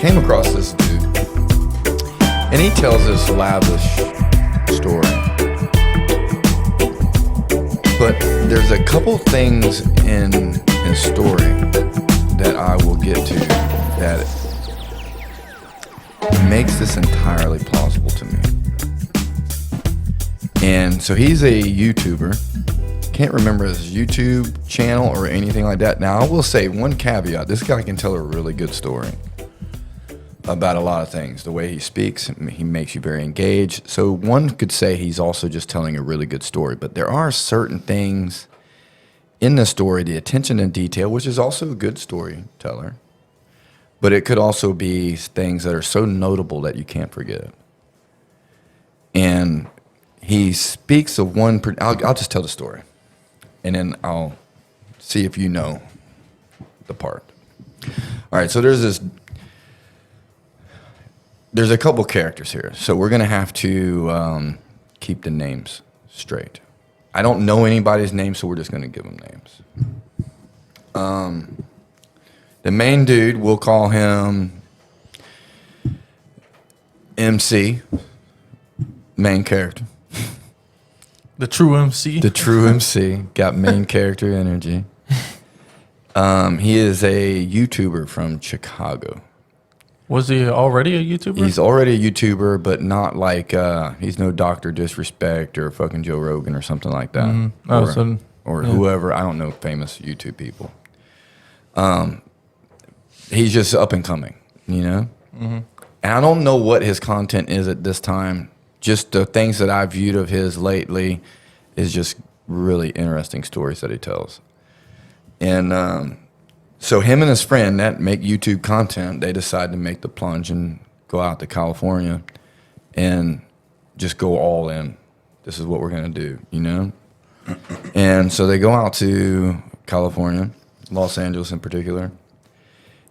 came across this dude, and he tells this lavish story. But there's a couple things in story that I will get to that makes this entirely plausible to me. And so he's a YouTuber. Can't remember his YouTube channel or anything like that. Now, I will say one caveat. This guy can tell a really good story about a lot of things. The way he speaks, he makes you very engaged. So one could say he's also just telling a really good story. But there are certain things in the story, the attention to detail, which is also a good storyteller. But it could also be things that are so notable that you can't forget. And he speaks of one. I'll just tell the story, and then I'll see if you know the part. All right, so there's a couple characters here, so we're gonna have to keep the names straight. I don't know anybody's name, so we're just gonna give them names. The main dude, we'll call him MC, main character. The true MC. The true MC, got main character energy. He is a YouTuber from Chicago. Was he already a YouTuber? He's already a YouTuber, but not like, he's no Dr. Disrespect or fucking Joe Rogan or something like that. Mm-hmm. Or whoever, I don't know, famous YouTube people. He's just up and coming, you know? Mm-hmm. And I don't know what his content is at this time. Just the things that I've viewed of his lately is just really interesting stories that he tells. And so him and his friend that make YouTube content, they decide to make the plunge and go out to California and just go all in. This is what we're going to do, you know? And so they go out to California, Los Angeles in particular.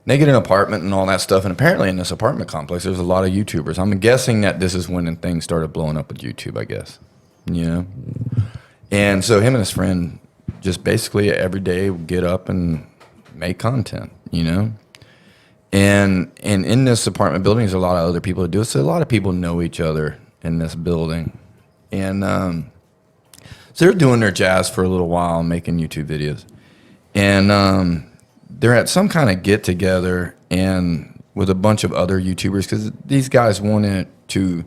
They get an apartment and all that stuff, and apparently in this apartment complex, there's a lot of YouTubers. I'm guessing that this is when things started blowing up with YouTube, I guess, you know? And so him and his friend just basically every day would get up and make content, you know? And in this apartment building, there's a lot of other people who do it, so a lot of people know each other in this building. And so they're doing their jazz for a little while, making YouTube videos. And they're at some kind of get-together and with a bunch of other YouTubers because these guys wanted to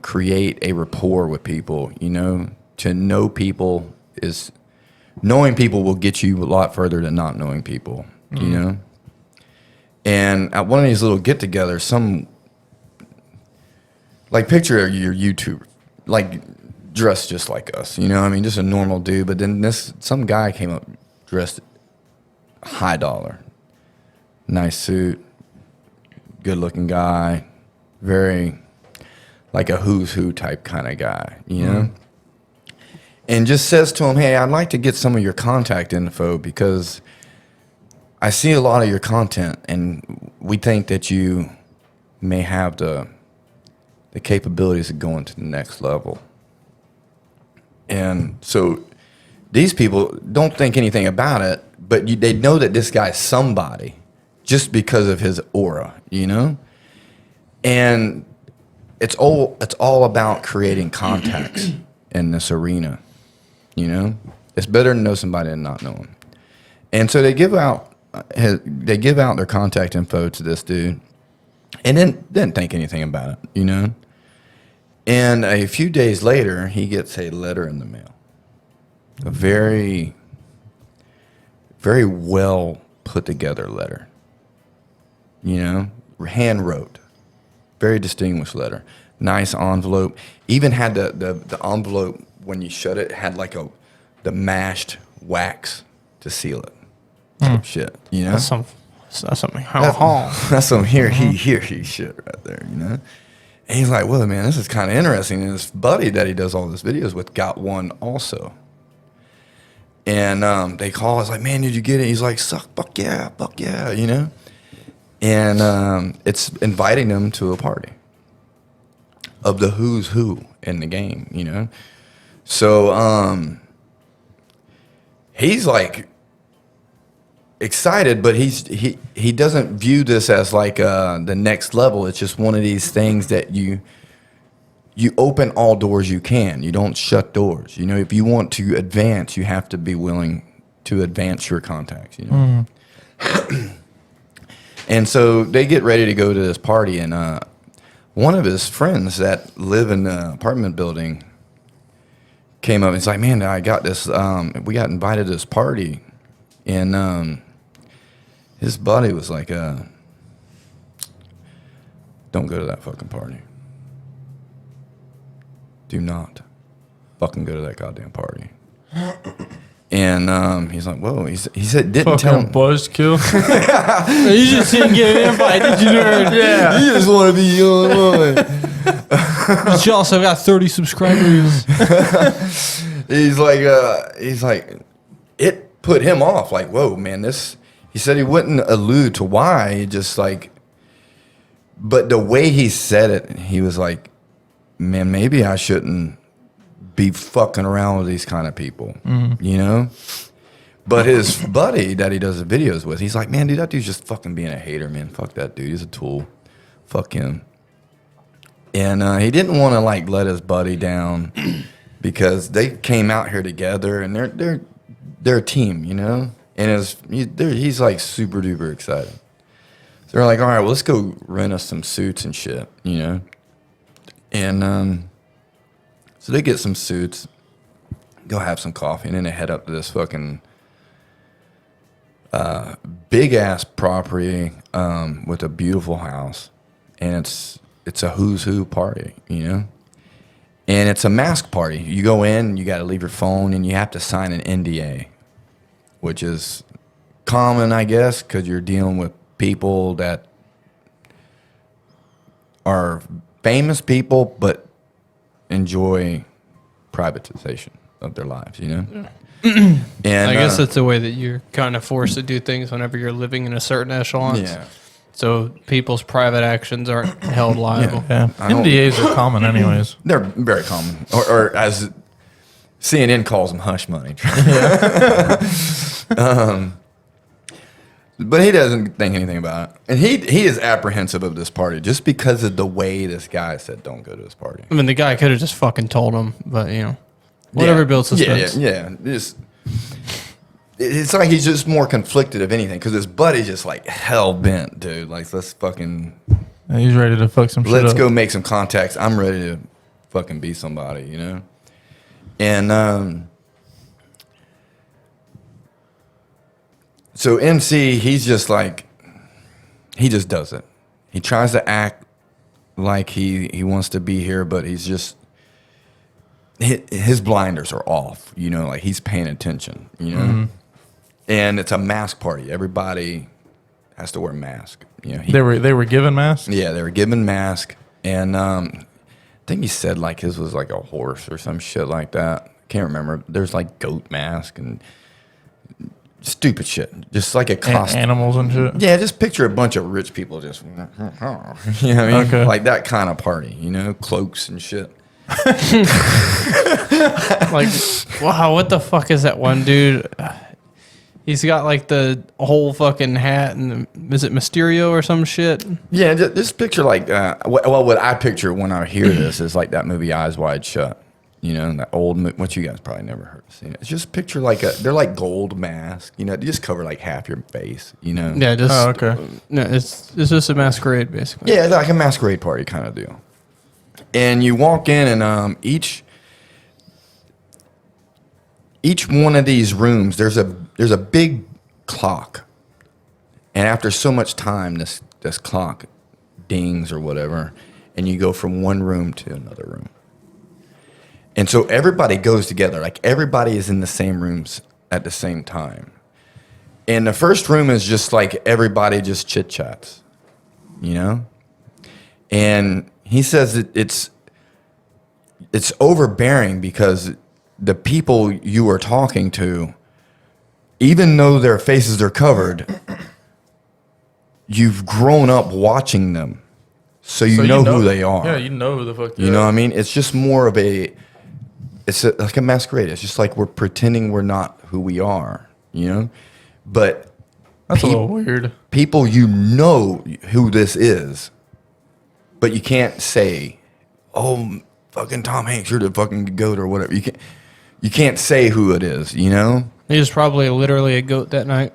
create a rapport with people, you know? To know people is... Knowing people will get you a lot further than not knowing people, you know? And at one of these little get-togethers, picture your YouTuber, dressed just like us, you know? I mean, just a normal dude. But then some guy came up dressed high dollar, nice suit, good-looking guy, very like a who's who type kind of guy, you know? And just says to him, hey, I'd like to get some of your contact info because I see a lot of your content and we think that you may have the capabilities of going to the next level. And so these people don't think anything about it, but they know that this guy's somebody just because of his aura, you know? And it's all about creating contacts in this arena. You know, it's better to know somebody than not know him. And so they give out their contact info to this dude, and then didn't think anything about it, you know. And a few days later, he gets a letter in the mail, a very, very well put together letter. You know, hand wrote, very distinguished letter, nice envelope. Even had the envelope. When you shut it, had the mashed wax to seal it. Shit, you know? That's something. That's some here shit right there, you know? And he's like, well, man, this is kind of interesting. And his buddy that he does all his videos with got one also. And they call, it's like, man, did you get it? He's like, fuck yeah, you know? And it's inviting them to a party of the who's who in the game, you know? So he's like, excited, but he doesn't view this as like the next level. It's just one of these things that you open all doors you can. You don't shut doors. You know, if you want to advance, you have to be willing to advance your contacts. You know, and so they get ready to go to this party, and one of his friends that live in the apartment building came up and he's like, man, I got this, we got invited to this party. And his buddy was like, don't go to that fucking party. Do not fucking go to that goddamn party. And he's like, whoa. He said, didn't tell him. Fucking buzzkill. You just didn't get an invite, did you, nerd? Yeah. You just want to be the only one. But you also got 30 subscribers. He's like, it put him off. Like, whoa, man, this. He said he wouldn't allude to why. He just like, but the way he said it, he was like, man, maybe I shouldn't be fucking around with these kind of people, you know? But his buddy that he does the videos with, he's like, man, dude, that dude's just fucking being a hater, man. Fuck that dude. He's a tool. Fuck him. And he didn't want to like let his buddy down because they came out here together and they're a team, you know? And he's like super duper excited. So they're like, all right, well, let's go rent us some suits and shit, you know? And so they get some suits, go have some coffee, and then they head up to this fucking big ass property with a beautiful house, and it's a who's who party, you know, and it's a mask party. You go in, you got to leave your phone, and you have to sign an NDA, which is common, I guess, because you're dealing with people that are famous people, but enjoy privatization of their lives, you know? And I guess that's the way that you're kind of forced to do things whenever you're living in a certain echelon. yeah. So people's private actions aren't held liable. Yeah. NDAs are common anyways. They're very common, or as CNN calls them, hush money. But he doesn't think anything about it, and he is apprehensive of this party just because of the way this guy said, "Don't go to this party." I mean, the guy could have just fucking told him, but you know, whatever builds suspense. Yeah. It's like he's just more conflicted of anything because his buddy's just like hell bent, dude. Like, let's fucking And he's ready to fuck some shit let's up. go make some contacts. I'm ready to fucking be somebody, you know. And so MC, he's just like, he just does it. He tries to act like he wants to be here, but he's just, his blinders are off, you know, like he's paying attention, you know. Mm-hmm. And it's a mask party. Everybody has to wear a mask. You know, They were given masks? yeah, they were given mask. And I think he said like his was like a horse or some shit like that. Can't remember. There's like goat mask and stupid shit, just like a costume. Animals and shit. Yeah, just picture a bunch of rich people just, you know what I mean? Okay. Like that kind of party, you know, cloaks and shit. Like, wow, what the fuck is that one dude? He's got like the whole fucking hat, and is it Mysterio or some shit? Yeah, just picture like, well, what I picture when I hear this is like that movie Eyes Wide Shut. You know, that old, what you guys probably never heard seen it. It's just picture like they're like gold masks. You know, they just cover like half your face. You know. Yeah, just okay. No, it's just a masquerade basically. Yeah, like a masquerade party kind of deal. And you walk in, and each one of these rooms, there's a big clock, and after so much time, this clock dings or whatever, and you go from one room to another room. And so everybody goes together, like everybody is in the same rooms at the same time. And the first room is just like everybody just chit chats, you know? And he says that it's overbearing because the people you are talking to, even though their faces are covered, you've grown up watching them. So you know who they are. Yeah, you know who the fuck they You know are. what I mean? It's just more of like a masquerade. It's just like we're pretending we're not who we are, you know? But That's a little weird. people you know who this is, but you can't say, "Oh, fucking Tom Hanks, you're the fucking goat" or whatever. You can't say who it is. You know, He was probably literally a goat that night.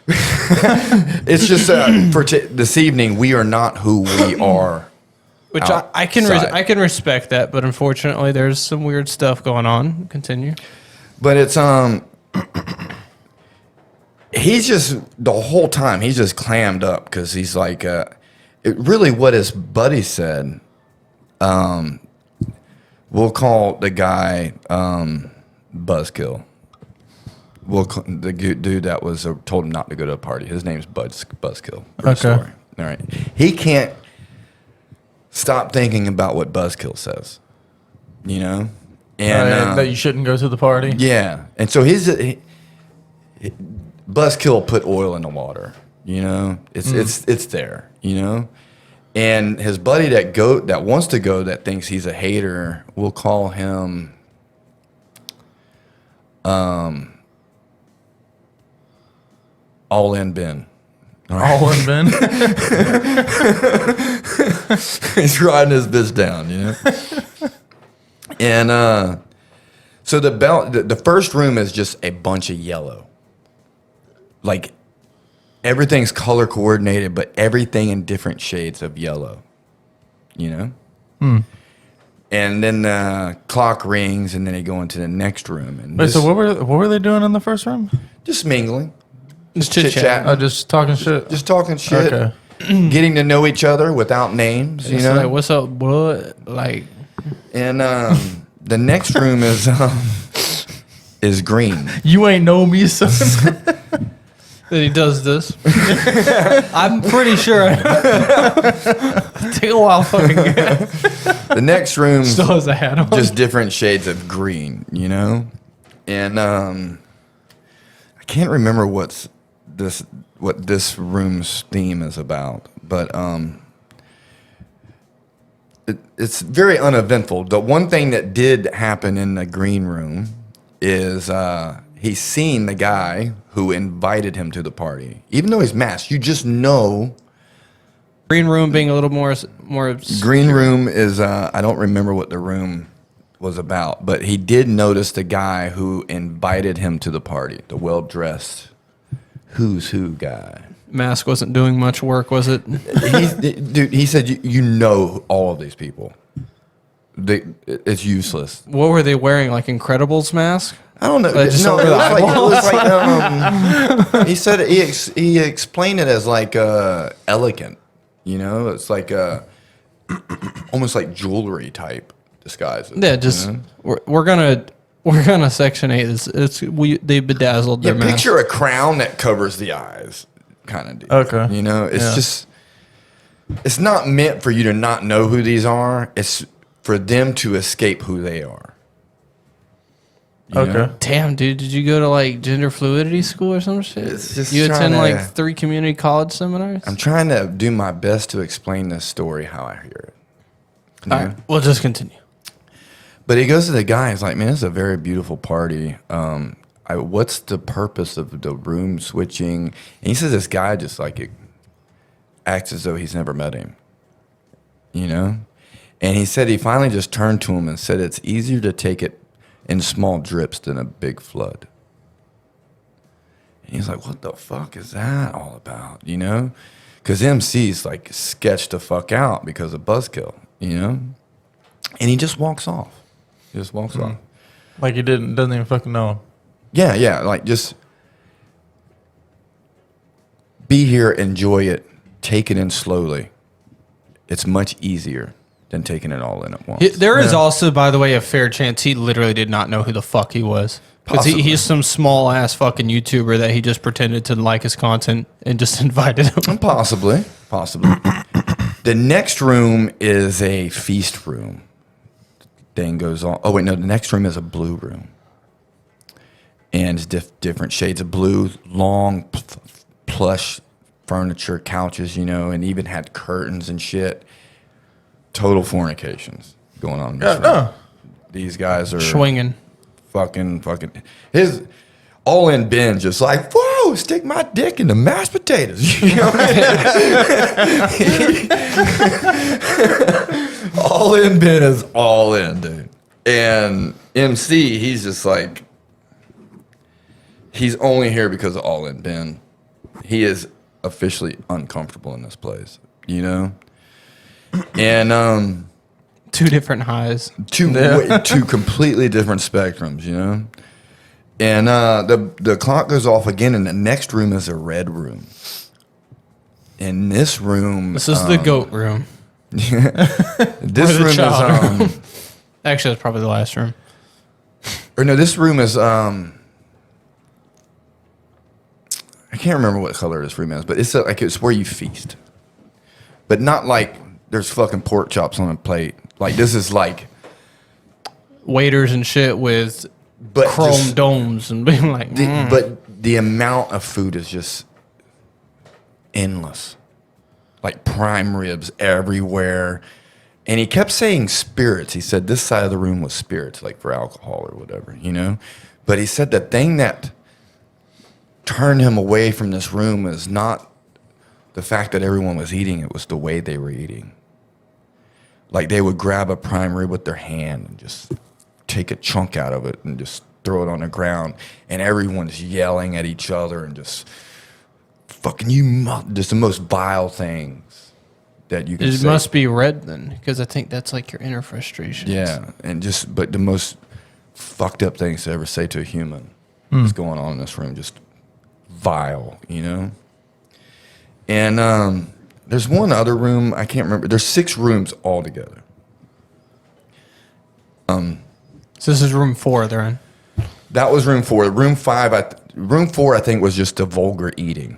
it's just this evening we are not who we are. Which I can outside. I can respect that, but unfortunately, there's some weird stuff going on. Continue. But it's he's just the whole time he's just clammed up because he's like really what his buddy said. We'll call the guy Buzzkill. We'll call the dude that was told him not to go to a party. His name's Buzzkill. Okay. All right. He can't stop thinking about what Buzzkill says. You know, and That you shouldn't go to the party. yeah, and so Buzzkill put oil in the water. You know, it's there. You know, and his buddy that wants to go that thinks he's a hater. We'll call him. All in Ben. All in Ben. He's riding his bitch down, you know. And so the first room is just a bunch of yellow. Like everything's color coordinated, but everything in different shades of yellow. You know? And then the clock rings, and then they go into the next room. And Wait, so what were they doing in the first room? just mingling. Just chit-chat. chit-chat. Oh, just talking shit. Just talking shit. Okay. Getting to know each other without names, you It's know? like, what's up, bro? Like, And the next room is green. You ain't know me, son. that he does this. I'm pretty sure. Take a while, fucking get. The next room Still has a hat on. just different shades of green, you know? And I can't remember what this room's theme is about, but it's very uneventful. The one thing that did happen in the green room is he's seen the guy who invited him to the party. Even though he's masked, you just know. Green room being a little more. Green room is I don't remember what the room was about, but he did notice the guy who invited him to the party, the well-dressed who's who guy. Mask wasn't doing much work, was it? He said you know all of these people. It's useless. What were they wearing? Like Incredibles mask? I don't know. Just No, over the it was like he said he explained it as like elegant. You know, it's like almost like jewelry type disguises. Yeah, just you know? we're gonna Section 8 this. They bedazzled their mask. Picture a crown that covers the eyes, kind of deal. Okay. You know, it's Yeah. just it's not meant for you to not know who these are. It's for them to escape who they are. You Okay. know? Damn, dude, did you go to like gender fluidity school or some shit? It's just You attend trying to- like 3 community college seminars? I'm trying to do my best to explain this story how I hear it. You All know? right, we'll just continue. But he goes to the guy. He's like, "Man, this is a very beautiful party. What's the purpose of the room switching?" And he says this guy just like acts as though he's never met him. You know, and he said he finally just turned to him and said, "It's easier to take it in small drips than a big flood." And he's like, "What the fuck is that all about?" You know, because MC's like sketched the fuck out because of Buzzkill. You know, and he just walks off. He just walks off. Like he doesn't even fucking know him. Yeah, like just be here, enjoy it, take it in slowly. It's much easier than taking it all in at once. There is also, by the way, a fair chance he literally did not know who the fuck he was. Because Possibly. he's some small ass fucking YouTuber that he just pretended to like his content and just invited him. Possibly. The next room is a feast room. Thing goes on. Oh wait, no. The next room is a blue room, and it's different shades of blue, long, plush furniture, couches, you know, and even had curtains and shit. Total fornications going on in this room. These guys are Swinging. fucking. His all in Ben just like, whoa, "No, stick my dick in the mashed potatoes." You know? All in Ben is all in, dude. And MC, he's just like, he's only here because of all in Ben. He is officially uncomfortable in this place, you know? And Two different highs. two completely different spectrums, you know? And the clock goes off again, and the next room is a red room. In this room... This is the goat room. This the room child is... Actually, that's probably the last room. Or no, this room is... I can't remember what color this room is, but it's like it's where you feast. But not like there's fucking pork chops on a plate. Like, this is like... Waiters and shit with But chrome just- domes and being like, But the amount of food is just endless. Like prime ribs everywhere. And he kept saying spirits. He said this side of the room was spirits, like for alcohol or whatever, you know? But he said the thing that turned him away from this room was not the fact that everyone was eating, it was the way they were eating. Like they would grab a prime rib with their hand and just take a chunk out of it and just throw it on the ground, and everyone's yelling at each other and just fucking just the most vile things that you can it say. must be red then, because I think that's like your inner frustration. Yeah, and but the most fucked up things to ever say to a human is going on in this room, just vile, you know? And there's one other room, I can't remember. There's 6 rooms altogether. So this is room 4 they're in. That was room 4. Room 4, I think, was just the vulgar eating.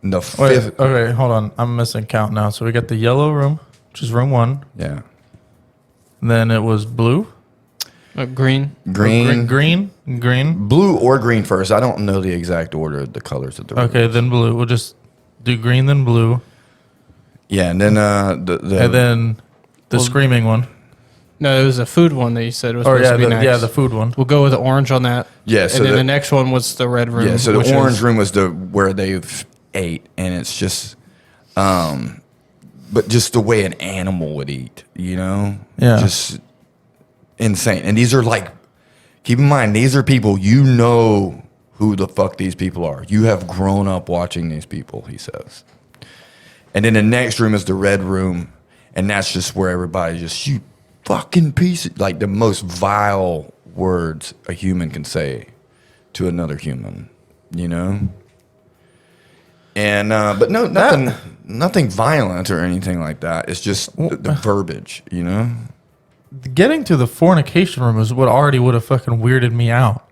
And the Wait, 5th, okay, hold on. I'm missing count now. So we got the yellow room, which is room 1. yeah, Then it was blue. Green. green, Green. blue or green first. I don't know the exact order of the colors of the room. Okay, then blue. We'll just do green, then blue. Yeah, and then And then the screaming one. No, it was a food one that you said was Or supposed to be nice. yeah, the food one. We'll go with the orange on that. Yeah, so and then the- the next one was the red room. yeah, so which the orange is- room was where they ate, and it's just, but just the way an animal would eat, you know? Yeah. Just insane. And these are like, keep in mind, these are people, you know who the fuck these people are. You have grown up watching these people, he says. And then the next room is the red room, and that's just where everybody just, you fucking piece of, like the most vile words a human can say to another human, you know? And but no, nothing violent or anything like that. It's just the verbiage, you know? Getting to the fornication room is what already would have fucking weirded me out.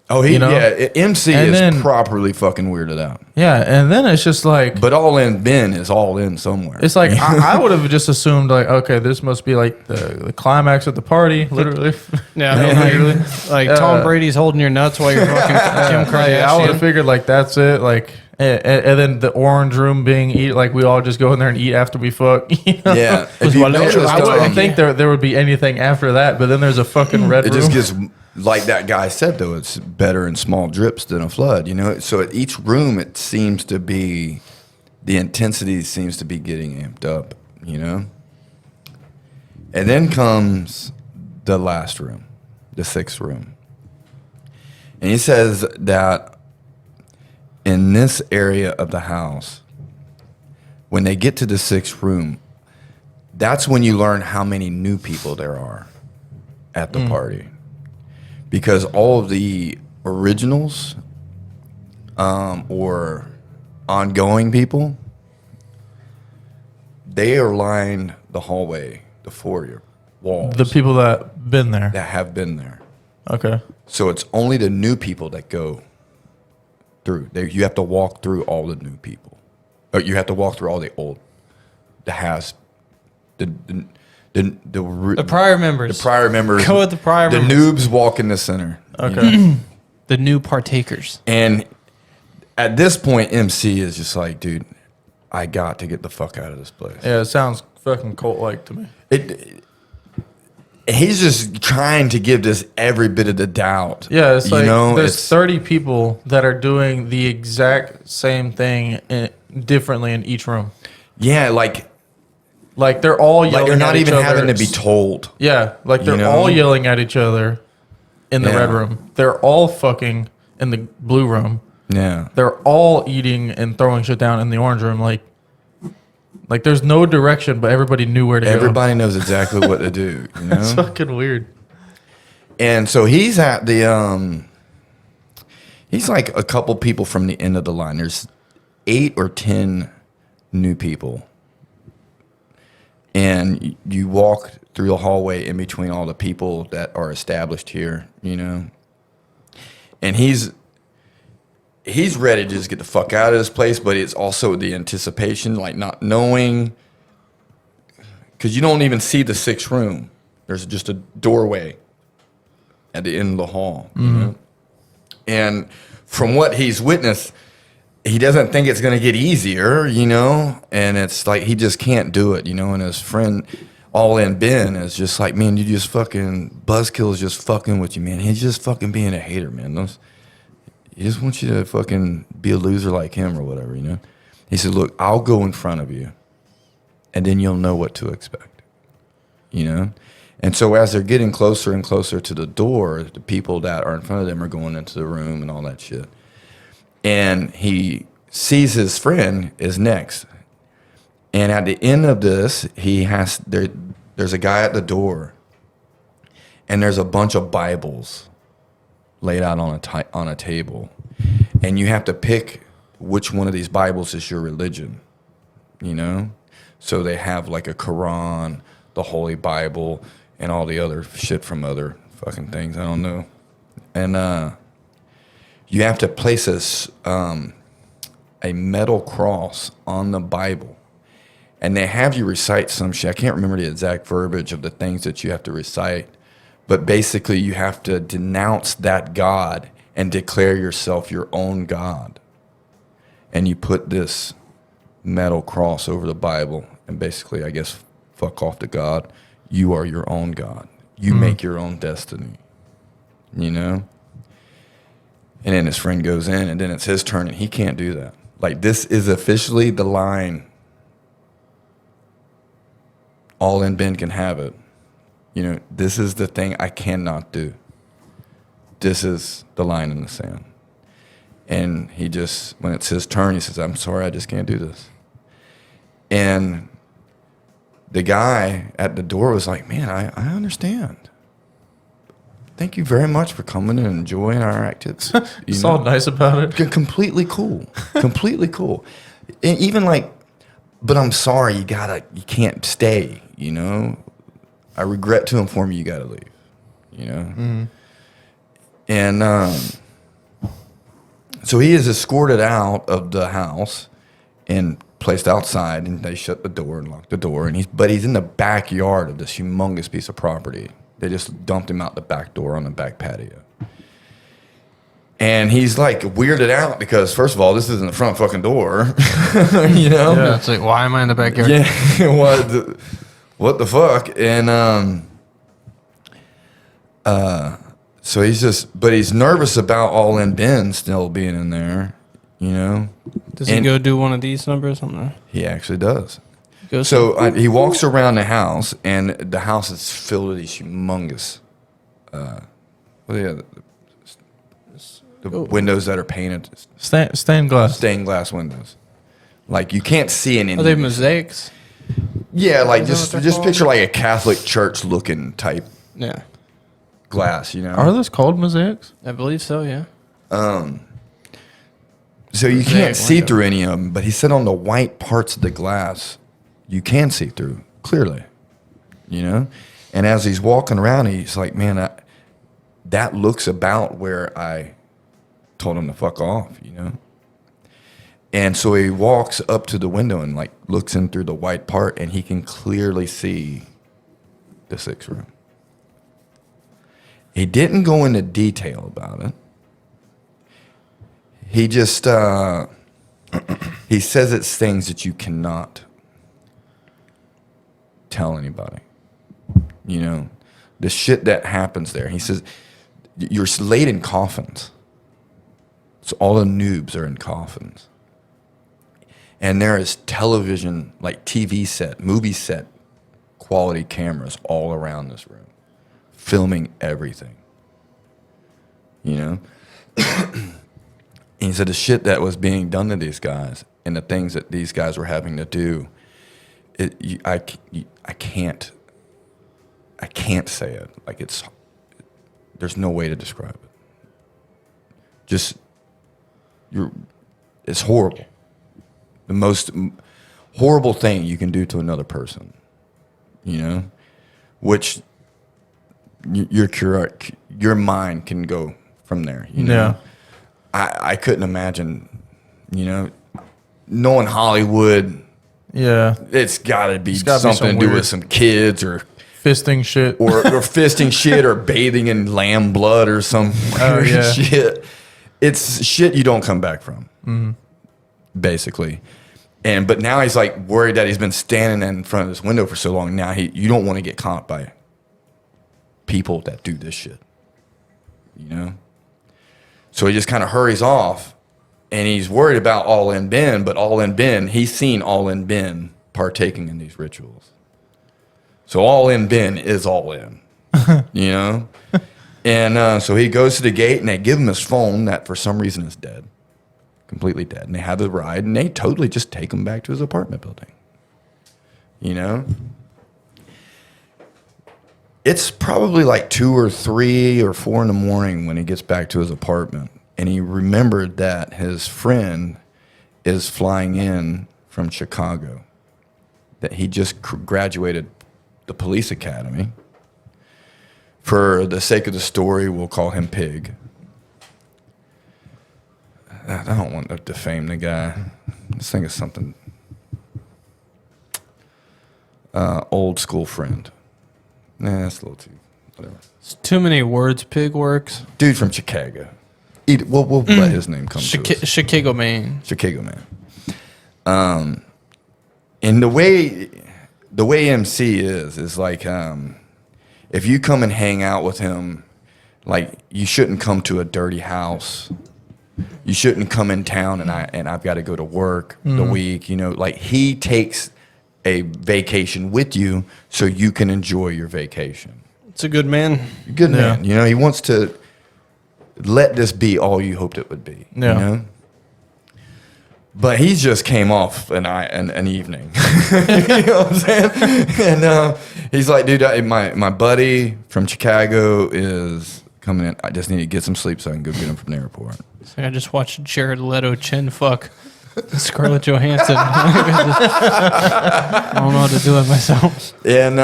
Oh, You know? MC And is then- properly fucking weirded out. Yeah, and then it's just like, But all in Ben is all in somewhere. it's like I would have just assumed like, okay, this must be like the climax of the party, literally. Yeah, I mean, Literally. like Tom Brady's holding your nuts while you're fucking Kim Like, I would have Kardashian. figured like that's it. Like, and then the orange room being eat, like we all just go in there and eat after we fuck. You know? Yeah, Was if you what I- notice, I wouldn't think there would be anything after that. But then there's a fucking red it room. just gets like that guy said though. It's better in small drips than a flood. You know, so at each room it seems to be the intensity seems to be getting amped up. You know, and then comes the last room, the 6th room, and he says that in this area of the house, when they get to the 6th room, that's when you learn how many new people there are at the party. Because all of the originals or ongoing people, they are lined the hallway, the foyer walls the people that been there. that have been there. Okay. So it's only the new people that go through. You have to walk through all the new people. Or you have to walk through all the old, the prior members. The prior members. Go with the prior The members. noobs walk in the center. Okay. The new partakers. And at this point, MC is just like, dude, I got to get the fuck out of this place. Yeah, it sounds fucking cult like to me. he's just trying to give this every bit of the doubt. Yeah, it's like there's it's 30 people that are doing the exact same thing differently in each room. Yeah, Like they're all yelling like they're not at even each other. having to be told. Yeah, like they're You know? all yelling at each other in the Yeah. red room. They're all fucking in the blue room. Yeah. They're all eating and throwing shit down in the orange room. Like there's no direction, but everybody knew where to go. Everybody knows exactly what to do. You know? It's fucking weird. And so he's at the he's like a couple people from the end of the line. There's 8 or 10 new people. And you walk through the hallway in between all the people that are established here, you know. And he's ready to just get the fuck out of this place, but it's also the anticipation, like not knowing, because you don't even see the 6th room. There's just a doorway at the end of the hall, you know? And from what he's witnessed, he doesn't think it's going to get easier, you know? And it's like he just can't do it, you know? And his friend, All In Ben, is just like, man, you just fucking, Buzzkill is just fucking with you, man. He's just fucking being a hater, man. He just wants you to fucking be a loser like him or whatever, you know? He said, look, I'll go in front of you, and then you'll know what to expect, you know? And so as they're getting closer and closer to the door, the people that are in front of them are going into the room and all that shit. And he sees his friend is next. And at the end of this, there's a guy at the door, and there's a bunch of Bibles laid out on a table. And you have to pick which one of these Bibles is your religion, you know? So they have like a Quran, the Holy Bible, and all the other shit from other fucking things. I don't know. And you have to place a metal cross on the Bible. And they have you recite some shit. I can't remember the exact verbiage of the things that you have to recite. But basically, you have to denounce that God and declare yourself your own God. And you put this metal cross over the Bible. And basically, I guess, fuck off to God. You are your own God. You make your own destiny. You know? And then his friend goes in, and then it's his turn, and he can't do that. Like, this is officially the line. All In Ben can have it. You know, this is the thing I cannot do. This is the line in the sand. And he just, when it's his turn, he says, I'm sorry, I just can't do this. And the guy at the door was like, man, I understand. Thank you very much for coming and enjoying our activities. It's all nice about it. Completely cool. Completely cool. And even like, but I'm sorry, you can't stay, you know? I regret to inform you gotta leave, you know? Mm-hmm. And so he is escorted out of the house and placed outside, and they shut the door and locked the door. And he's in the backyard of this humongous piece of property. They just dumped him out the back door on the back patio. And he's like weirded out because, first of all, this isn't the front fucking door, you know? Yeah, it's like, why am I in the backyard? Yeah, what the fuck? And so he's nervous about All In Ben still being in there, you know? Does he go do one of these numbers? He actually does. So he walks around the house, and the house is filled with these humongous, the windows that are painted. Stained glass. Stained glass windows. Like, you can't see in any. Are they mosaics? Yeah, like Is that what just they're picture like a Catholic church looking type Yeah. glass, you know? Are those called mosaics? I believe so, yeah. So you Mosaic can't see window. through any of them, but he said on the white parts of the glass, you can see through clearly, you know? And as he's walking around, he's like, man, that looks about where I told him to fuck off, you know? And so he walks up to the window and like looks in through the white part, and he can clearly see the 6th room. He didn't go into detail about it. He just, he says it's things that you cannot tell anybody, you know? the shit that happens there. He says, you're laid in coffins. So all the noobs are in coffins. And there is television, like TV set, movie set quality cameras all around this room, filming everything. You know? And he said the shit that was being done to these guys and the things that these guys were having to do, I can't say it. Like there's no way to describe it. It's horrible. The most horrible thing you can do to another person, you know, which your mind can go from there. You know? Yeah. I couldn't imagine, you know, knowing Hollywood. Yeah. It's got to be gotta something be to do weird with some kids or fisting shit. or fisting shit or bathing in lamb blood or some weird shit. It's shit you don't come back from, basically. But now he's like worried that he's been standing in front of this window for so long. Now you don't want to get caught by people that do this shit, you know? So he just kind of hurries off, and he's worried about All In Ben, but All In Ben, he's seen All In Ben partaking in these rituals. So All In Ben is all in, you know? And so he goes to the gate, and they give him his phone that for some reason is dead, completely dead. And they have the ride, and they totally just take him back to his apartment building, you know? It's probably like 2 or 3 or 4 in the morning when he gets back to his apartment, and he remembered that his friend is flying in from Chicago, that he just graduated the police academy. For the sake of the story, we'll call him Pig. I don't want to defame the guy. Let's think of something. Old school friend. Nah, that's a little too, whatever. It's too many words. Pig works. Dude from Chicago. We'll let his name come to us. Chicago, man. Chicago man. And the way MC is like, if you come and hang out with him, like you shouldn't come to a dirty house. You shouldn't come in town and I've got to go to work the week. You know, like he takes a vacation with you so you can enjoy your vacation. It's a good man. Good man. You know, he wants to let this be all you hoped it would be. Yeah. You know? But he just came off an evening. You know what I'm saying? And he's like, dude, my buddy from Chicago is coming in. I just need to get some sleep so I can go get him from the airport. So I just watched Jared Leto chin fuck Scarlett Johansson. I don't know how to do it myself. And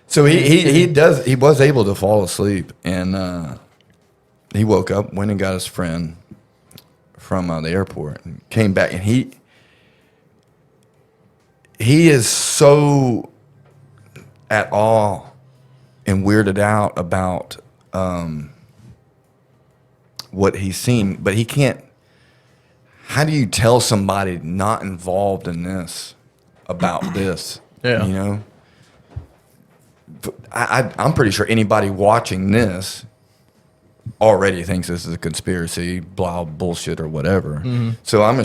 so he was able to fall asleep, and he woke up, went and got his friend from the airport, and came back, and he is so at awe and weirded out about what he's seen, but he can't. How do you tell somebody not involved in this about this? Yeah. You know? I'm pretty sure anybody watching this already thinks this is a conspiracy, blah, bullshit, or whatever. Mm-hmm. So I'm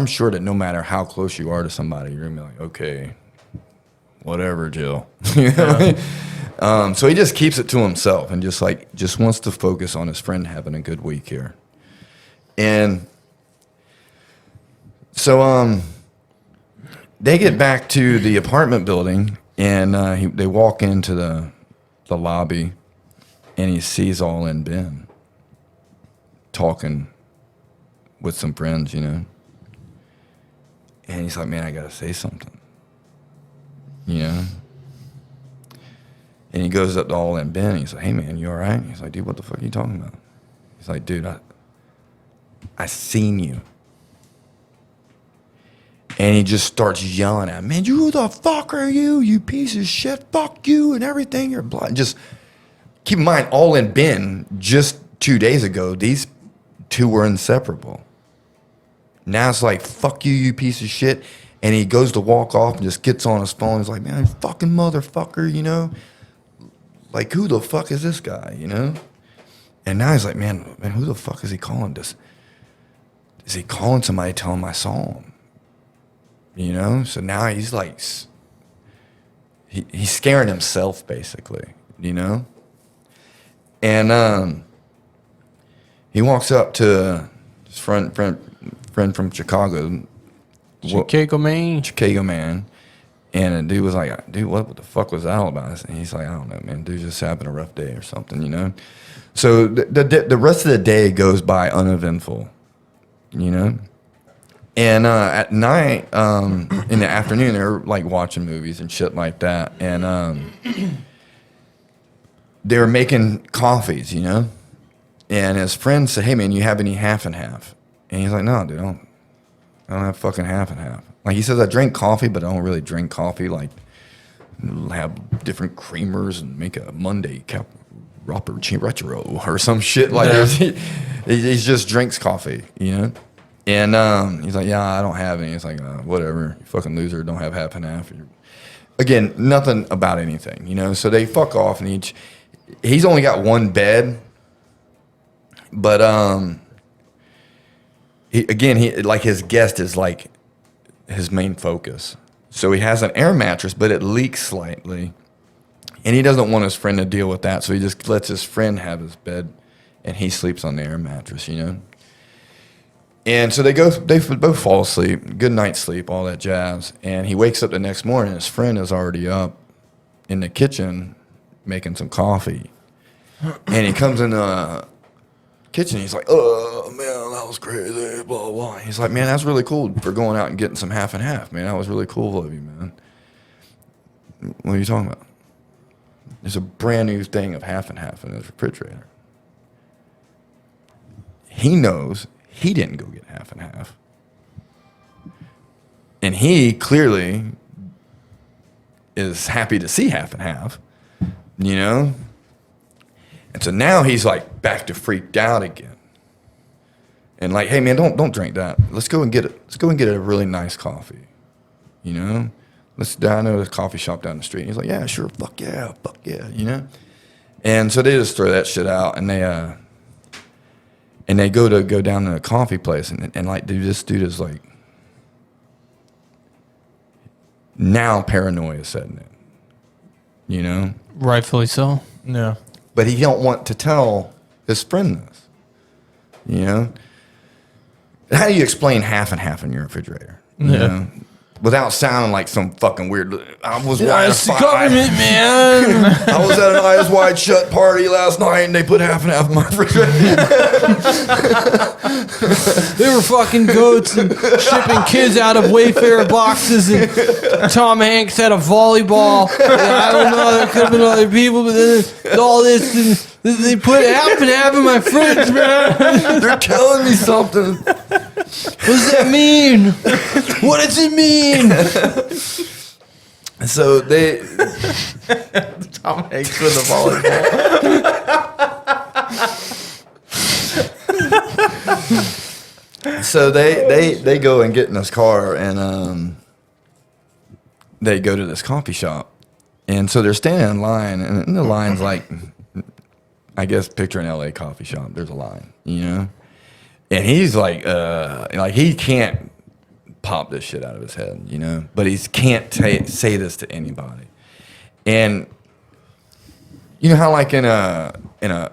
sure that no matter how close you are to somebody, you're going to be like, okay, whatever, Jill. You know what I mean? So he just keeps it to himself and just wants to focus on his friend having a good week here. And so they get back to the apartment building, and they walk into the lobby, and he sees All In Ben talking with some friends, you know. And he's like, man, I got to say something, you know. And he goes up to All In Ben, and he's like, hey, man, you all right? He's like, dude, what the fuck are you talking about? He's like, dude, I seen you. And he just starts yelling at him, man, who the fuck are you, you piece of shit, fuck you and everything, you're blind. Just keep in mind, All In Ben, just 2 days ago, these two were inseparable. Now it's like, fuck you, you piece of shit. And he goes to walk off and just gets on his phone. He's like, man, you fucking motherfucker, you know. Like, who the fuck is this guy, you know? And now he's like, man, who the fuck is he calling this? Is he calling somebody to tell him I saw him? You know? So now he's like, he's scaring himself, basically, you know? And he walks up to his friend from Chicago. Chicago man. And the dude was like, dude, what the fuck was that all about? And he's like, I don't know, man. Dude just having a rough day or something, you know? So the rest of the day goes by uneventful, you know? And at night, in the afternoon, they're like watching movies and shit like that. And they were making coffees, you know? And his friend said, hey, man, you have any half and half? And he's like, no, dude, I don't have fucking half and half. Like, he says, I drink coffee, but I don't really drink coffee. Like, have different creamers and make a Monday retro or some shit. Like, he just drinks coffee, you know? And he's like, yeah, I don't have any. It's like, whatever, you fucking loser, don't have half and half. Again, nothing about anything, you know? So they fuck off, and he's only got one bed, but he like, his guest is like his main focus. So he has an air mattress, but it leaks slightly, and he doesn't want his friend to deal with that, so he just lets his friend have his bed, and he sleeps on the air mattress, you know? And so they both fall asleep, good night's sleep, all that jazz, and he wakes up the next morning, his friend is already up in the kitchen making some coffee, and he comes in the kitchen, he's like, oh, man, that was crazy, blah, blah. He's like, man, that's really cool for going out and getting some half and half, man. That was really cool of you, man. What are you talking about? There's a brand new thing of half and half in his refrigerator. He knows he didn't go get half and half. And he clearly is happy to see half and half, you know? And so now he's like back to freaked out again. And like, hey man, don't drink that. Let's go and get a really nice coffee. You know? I know there's a coffee shop down the street. And he's like, yeah, sure, fuck yeah, you know? And so they just throw that shit out, and they go down to a coffee place, and like, dude, this dude is like, now paranoia is setting in. You know? Rightfully so. Yeah. But he don't want to tell his friend this. You know? How do you explain half and half in your refrigerator? You know? Without sounding like some fucking weird. I was it's the government, man. I was at an Eyes Wide Shut party last night, and they put half and half in my refrigerator. They were fucking goats and shipping kids out of Wayfair boxes, and Tom Hanks had a volleyball. And I don't know, there could have been other people, but then all this, and they put half and half in my fridge, man. They're telling me something. What does that mean? What does it mean? So they Tom Hanks with the volleyball. So they go and get in this car, and they go to this coffee shop, and so they're standing in line, and the line's like, I guess picture an LA coffee shop. There's a line, you know, and he's like he can't pop this shit out of his head, you know, but he can't say this to anybody. And you know how like in a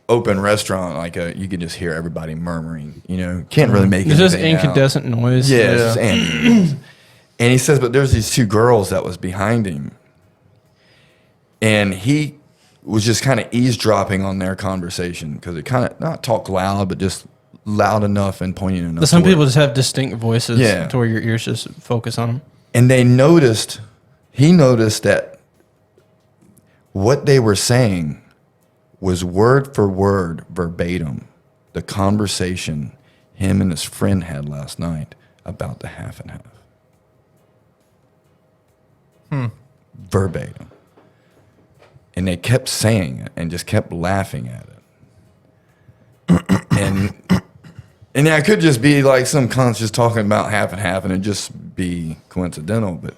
open restaurant, like you can just hear everybody murmuring, you know, can't really make it. It's just incandescent noise. Yeah, it's just ambient noise. And he says, but there's these two girls that was behind him, and he was just kind of eavesdropping on their conversation, because it kind of not talk loud, but just loud enough and poignant enough. But some people just have distinct voices, Yeah. to where your ears just focus on them. And he noticed that what they were saying was word for word, verbatim, the conversation him and his friend had last night about the half and half. Verbatim. And they kept saying it and just kept laughing at it. And that could just be like some cunts just talking about half and half, and it just be coincidental. But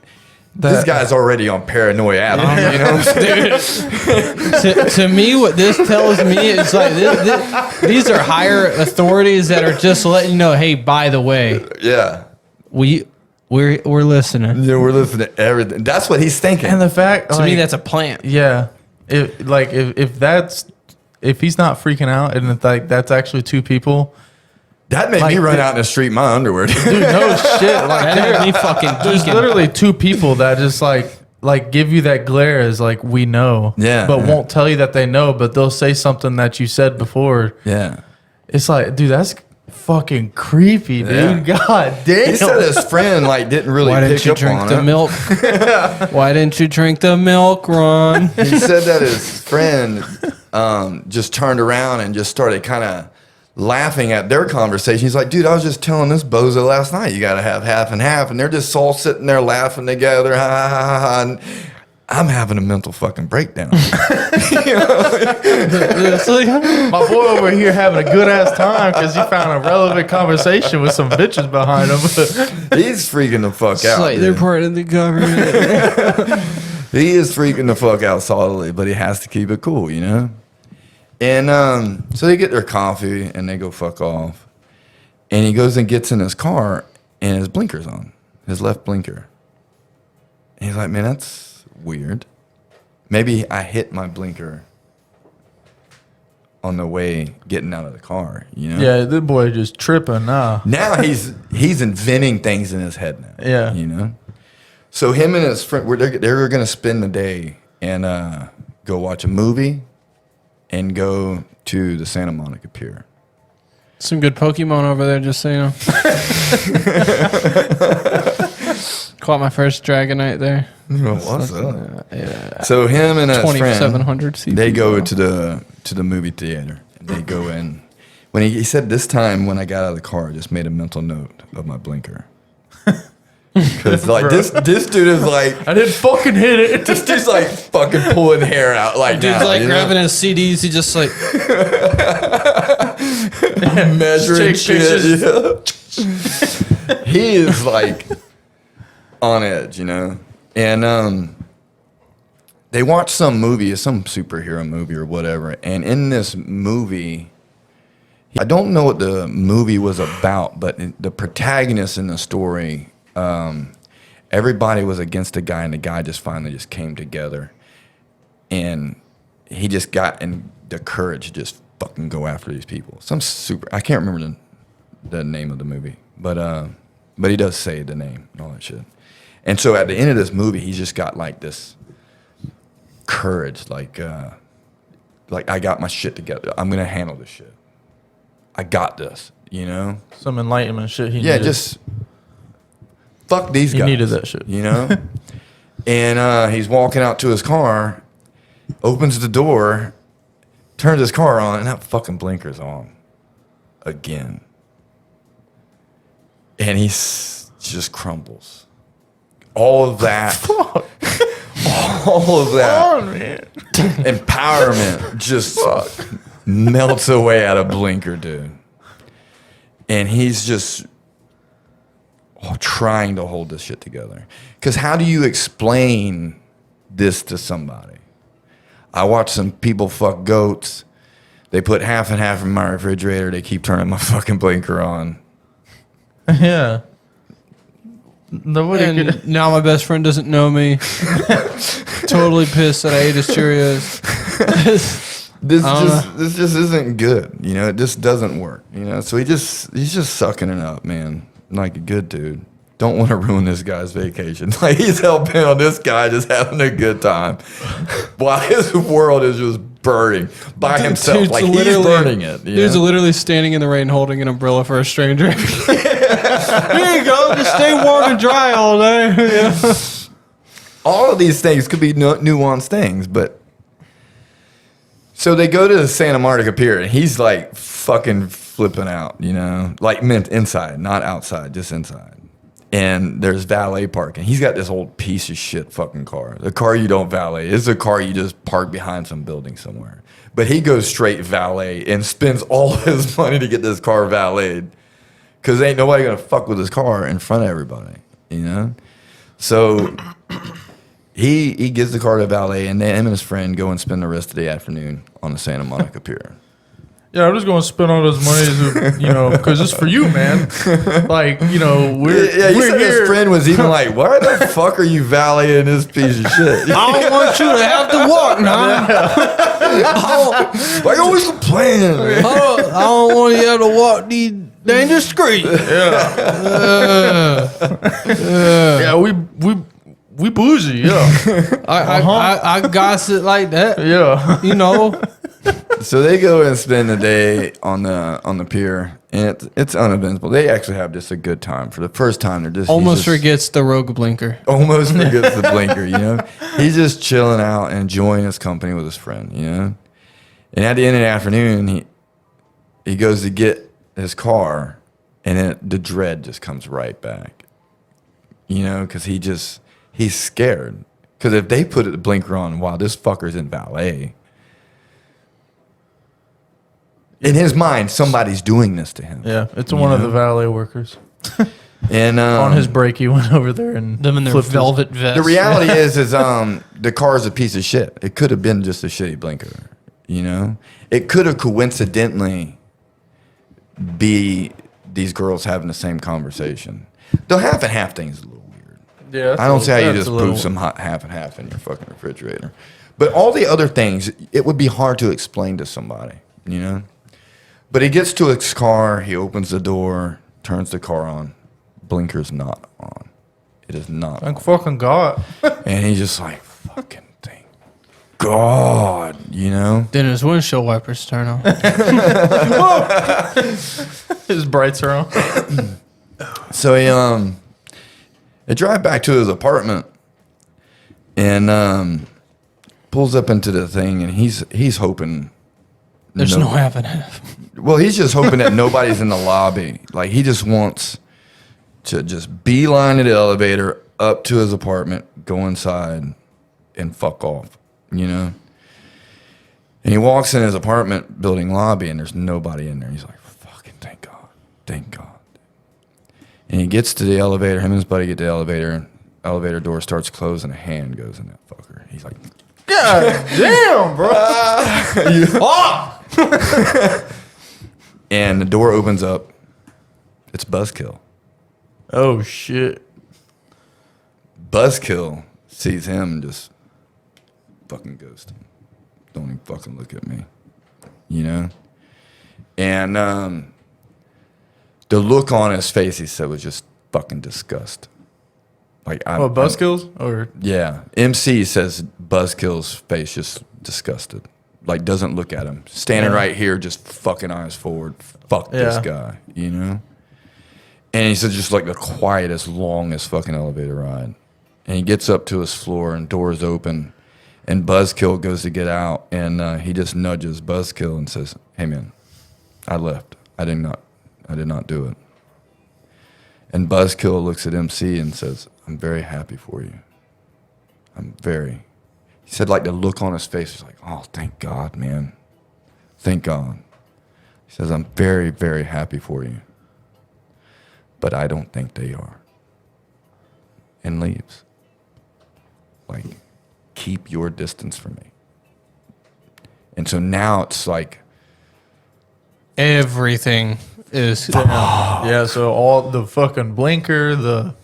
This guy's already on paranoia avenue, you know what I'm saying? To me, what this tells me is like these are higher authorities that are just letting you know, hey, by the way, Yeah. we're listening. Yeah, we're listening to everything. That's what he's thinking. And the fact, To me, that's a plant. yeah, if he's not freaking out, and it's like that's actually two people. That made me run out in the street in my underwear. Dude, no shit. Like That had me fucking there's geeking. literally two people that just like give you that glare as like we know, Yeah, but yeah. won't tell you that they know, but they'll say something that you said before. Yeah. It's like, dude, that's fucking creepy, dude. Yeah. God damn. He said his friend like didn't really Why didn't pick you up drink on the it. milk? Why didn't you drink the milk, Ron? He said that his friend just turned around and just started kind of laughing at their conversation. He's like, dude, I was just telling this bozo last night, you got to have half and half. And they're just all sitting there laughing together. Ha, ha, ha, ha. And I'm having a mental fucking breakdown. It's like, My boy over here having a good ass time because he found a relevant conversation with some bitches behind him. He's freaking the fuck it's out. like they're dude. part of the government. He is freaking the fuck out solidly, but he has to keep it cool, you know? And so they get their coffee and they go fuck off. And he goes and gets in his car and his blinker's on, his left blinker. And he's like, man, that's weird. Maybe I hit my blinker on the way getting out of the car, you know? Yeah, this boy just tripping now. Now he's inventing things in his head now. Yeah. You know? So him and his friend, they were going to spend the day and go watch a movie and go to the Santa Monica Pier. Some good Pokemon over there, just so you know. Caught my first Dragonite there. What's up? Yeah. So him and his friend, 2700 CP. they go to the movie theater. And they go in. When he said this time when I got out of the car, I just made a mental note of my blinker. Because like this dude is like, I didn't fucking hit it. this dude's like fucking pulling hair out like Dude's now, like you know? grabbing his CDs. He just like, measuring Take shit. Yeah. He is like on edge, you know. And they watch some movie, some superhero movie or whatever. And in this movie, I don't know what the movie was about, but the protagonist in the story, everybody was against the guy, and the guy just finally just came together, and he just got in the courage to just fucking go after these people. I can't remember the name of the movie, but he does say the name and all that shit. And so at the end of this movie, he's just got like this courage, like I got my shit together. I'm gonna handle this shit. I got this, you know? Some enlightenment shit. He Yeah, needed. just fuck these He guys. needed that shit. You know? And he's walking out to his car, opens the door, turns his car on, and that fucking blinker's on again. And he just crumbles. All of that. All of that. Oh, man. Empowerment just melts away out of blinker, dude. And he's just trying to hold this shit together. Because how do you explain this to somebody? I watch some people fuck goats. They put half and half in my refrigerator. They keep turning my fucking blinker on. Yeah. Nobody and could. now my best friend doesn't know me. Totally pissed that I ate his Cheerios. This just isn't good. You know, it just doesn't work. You know, so he's just sucking it up, man. Like a good dude. Don't want to ruin this guy's vacation. Like he's helping on this guy just having a good time, while his world is just burning by himself. Dude's Like he's literally- burning it. You Dude's know? literally standing in the rain holding an umbrella for a stranger. Here you go. Just stay warm and dry all day. Yeah. All of these things could be nuanced things, but so they go to the Santa Monica Pier, and he's like fucking flipping out, you know, like meant inside, not outside, just inside. And there's valet parking. He's got this old piece of shit fucking car. The car you don't valet. It's a car you just park behind some building somewhere. But he goes straight valet and spends all his money to get this car valeted, because ain't nobody gonna fuck with his car in front of everybody, you know. So he gives the car to valet, and then him and his friend go and spend the rest of the afternoon on the Santa Monica Pier. Yeah, I'm just going to spend all those money, because it's for you, man. Like, we're You we're said here. his friend was even like, "Why the fuck are you valeting this piece of shit? I don't want you to have to walk now. Why you always complaining?" man?" I don't want you to have to walk these dangerous streets. Yeah, we bougie, yeah. I gossip like that. Yeah. So they go and spend the day on the pier, and it's uneventful. They actually have just a good time. For the first time, they're just Almost he's just- forgets the rogue blinker. almost forgets the blinker. He's just chilling out and enjoying his company with his friend. And at the end of the afternoon, he goes to get his car, and then the dread just comes right back. Because he's scared. Because if they put the blinker on while this fucker's in valet, in his mind, somebody's doing this to him. Yeah, it's one of the valet workers. And On his break, he went over there and Them in their flipped his- velvet vests. the reality is the car's a piece of shit. It could have been just a shitty blinker. It could have coincidentally be these girls having the same conversation. The half and half thing is a little weird. Yeah, that's I don't see how you that's just a little- poop some hot half and half in your fucking refrigerator. But all the other things, it would be hard to explain to somebody, But he gets to his car, he opens the door, turns the car on. Blinker's not on. It is not on. Thank fucking God. And he's just like, fucking thank God, Then his windshield wipers turn on. His brights are on. So they drive back to his apartment and pulls up into the thing, and he's hoping. There's no half and half. Well, he's just hoping that nobody's in the lobby. Like, he just wants to just beeline the elevator up to his apartment, go inside, and fuck off, And he walks in his apartment building lobby, and there's nobody in there. He's like, fucking thank God. Thank God. And he gets to the elevator. Him and his buddy get to the elevator. Elevator door starts closing. A hand goes in that fucker. He's like, God damn, bro. and the door opens up. It's Buzzkill. Oh, shit. Buzzkill sees him and just fucking ghost him. Don't even fucking look at me. And the look on his face, he said, was just fucking disgust. Like, Buzzkills? Or yeah. MC says Buzzkill's face just disgusted. Like, doesn't look at him. Standing right here, just fucking eyes forward. Fuck this guy, And he said just like the quietest, longest fucking elevator ride. And he gets up to his floor and doors open. And Buzzkill goes to get out. And he just nudges Buzzkill and says, hey, man, I left. I did not do it. And Buzzkill looks at MC and says, I'm very happy for you. He said, like, the look on his face was like, oh, thank God, man. Thank God. He says, I'm very, very happy for you. But I don't think they are. And leaves. Like, keep your distance from me. And so now it's like, Everything is. yeah, so all the fucking blinker, the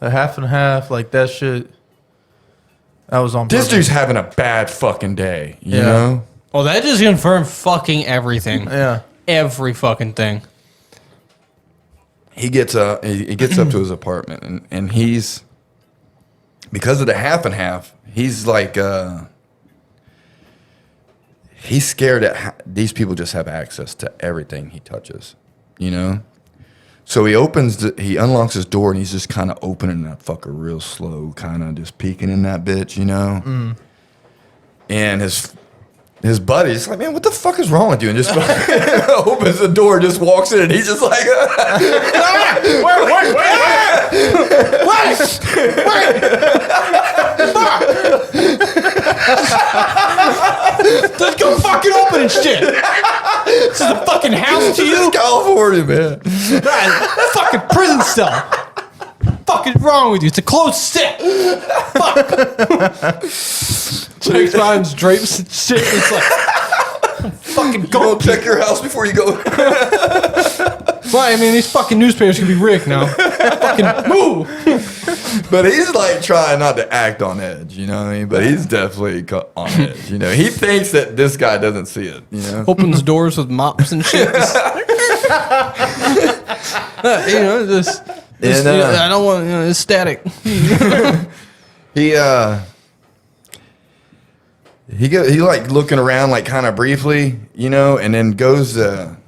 half and half, like that shit. That was on this purpose. dude's having a bad fucking day, you Yeah. know? Well, that just confirmed fucking everything. Yeah. Every fucking thing. He gets up to his apartment, and he's, because of the half and half, he's like, he's scared that these people just have access to everything he touches, you know? So he unlocks his door, and he's just kind of opening that fucker real slow, kind of just peeking in that bitch, you know? And his buddy's like, man, what the fuck is wrong with you? And just opens the door, just walks in, and he's just like, Let's go fucking open and shit. This is a fucking house to you? California, man. Fucking prison cell. fuck is wrong with you? It's a closed set. Fuck. Checks behind his drapes and shit. It's like, fucking Go check your house before you go. Right, I mean, these fucking newspapers can be rigged now. Fucking move. But he's like trying not to act on edge, you know what I mean? But he's definitely on edge, you know. He thinks that this guy doesn't see it, you know. Opens doors with mops and shit. You know, just I don't want, you know, it's static. He like looking around like kind of briefly, you know, and then goes to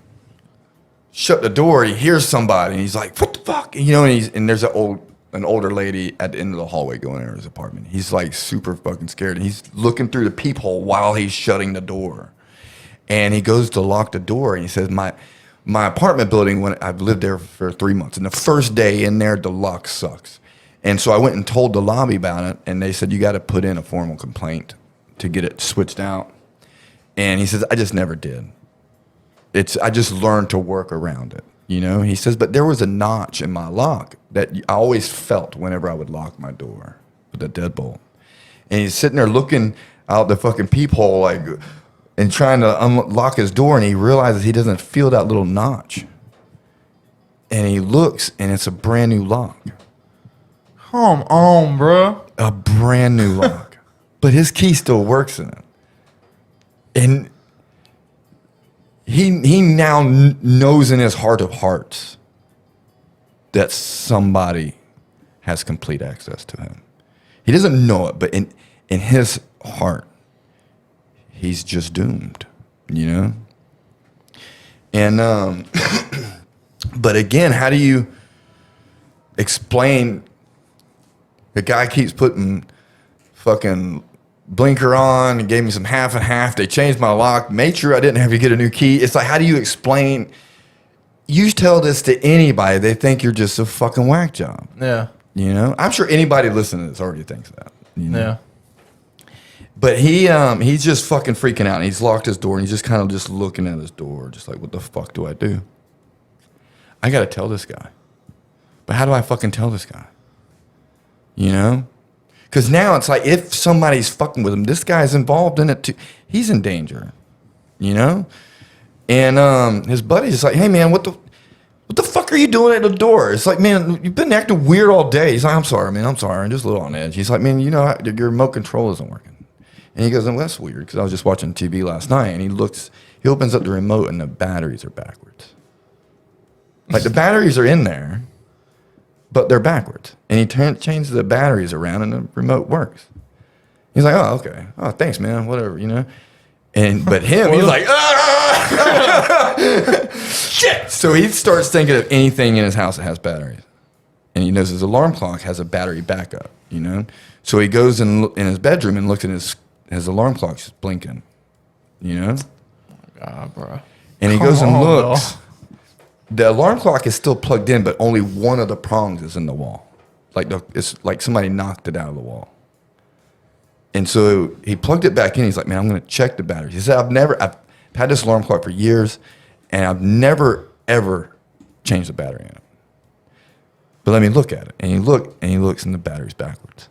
shut the door. He hears somebody and he's like, "What the fuck?" You know, and there's an older lady at the end of the hallway going into his apartment. He's like super fucking scared. And he's looking through the peephole while he's shutting the door. And he goes to lock the door and he says, My apartment building, when I've lived there for 3 months, and the first day in there, the lock sucks. And so I went and told the lobby about it, and they said, you got to put in a formal complaint to get it switched out. And he says, I just never did. I just learned to work around it, you know? He says, but there was a notch in my lock that I always felt whenever I would lock my door with a deadbolt. And he's sitting there looking out the fucking peephole like, and trying to unlock his door, and he realizes he doesn't feel that little notch. And he looks, and it's a brand new lock. Come on, bro. A brand new lock. But his key still works in it. And he now knows in his heart of hearts that somebody has complete access to him. He doesn't know it, but in his heart, he's just doomed, you know? And, but again, how do you explain the guy keeps putting fucking blinker on and gave me some half and half. They changed my lock, made sure I didn't have to get a new key. It's like, how do you explain? You tell this to anybody, they think you're just a fucking whack job. Yeah. You know? I'm sure anybody listening to this already thinks that. You know? Yeah. But he's just fucking freaking out. And he's locked his door, and he's just kind of just looking at his door, just like, what the fuck do I do? I got to tell this guy. But how do I fucking tell this guy? You know? Because now it's like, if somebody's fucking with him, this guy's involved in it too. He's in danger. You know? And his buddy's just like, hey, man, what the fuck are you doing at the door? It's like, man, you've been acting weird all day. He's like, I'm sorry, man. I'm sorry. I'm just a little on edge. He's like, man, you know, your remote control isn't working. And he goes, well, that's weird, because I was just watching TV last night, and he opens up the remote, and the batteries are backwards. Like, the batteries are in there, but they're backwards. And he changes the batteries around, and the remote works. He's like, oh, okay. Oh, thanks, man. Whatever, you know? But him, he's like, ah! Shit! So he starts thinking of anything in his house that has batteries. And he knows his alarm clock has a battery backup, you know? So he goes in his bedroom and looks at his alarm clock's just blinking, you know? Oh, God, bro. And he goes and looks. The alarm clock is still plugged in, but only one of the prongs is in the wall. It's like somebody knocked it out of the wall. And so he plugged it back in. He's like, man, I'm going to check the batteries. He said, I've had this alarm clock for years, and I've never, ever changed the battery in it. But let me look at it. And he looks, and the battery's backwards.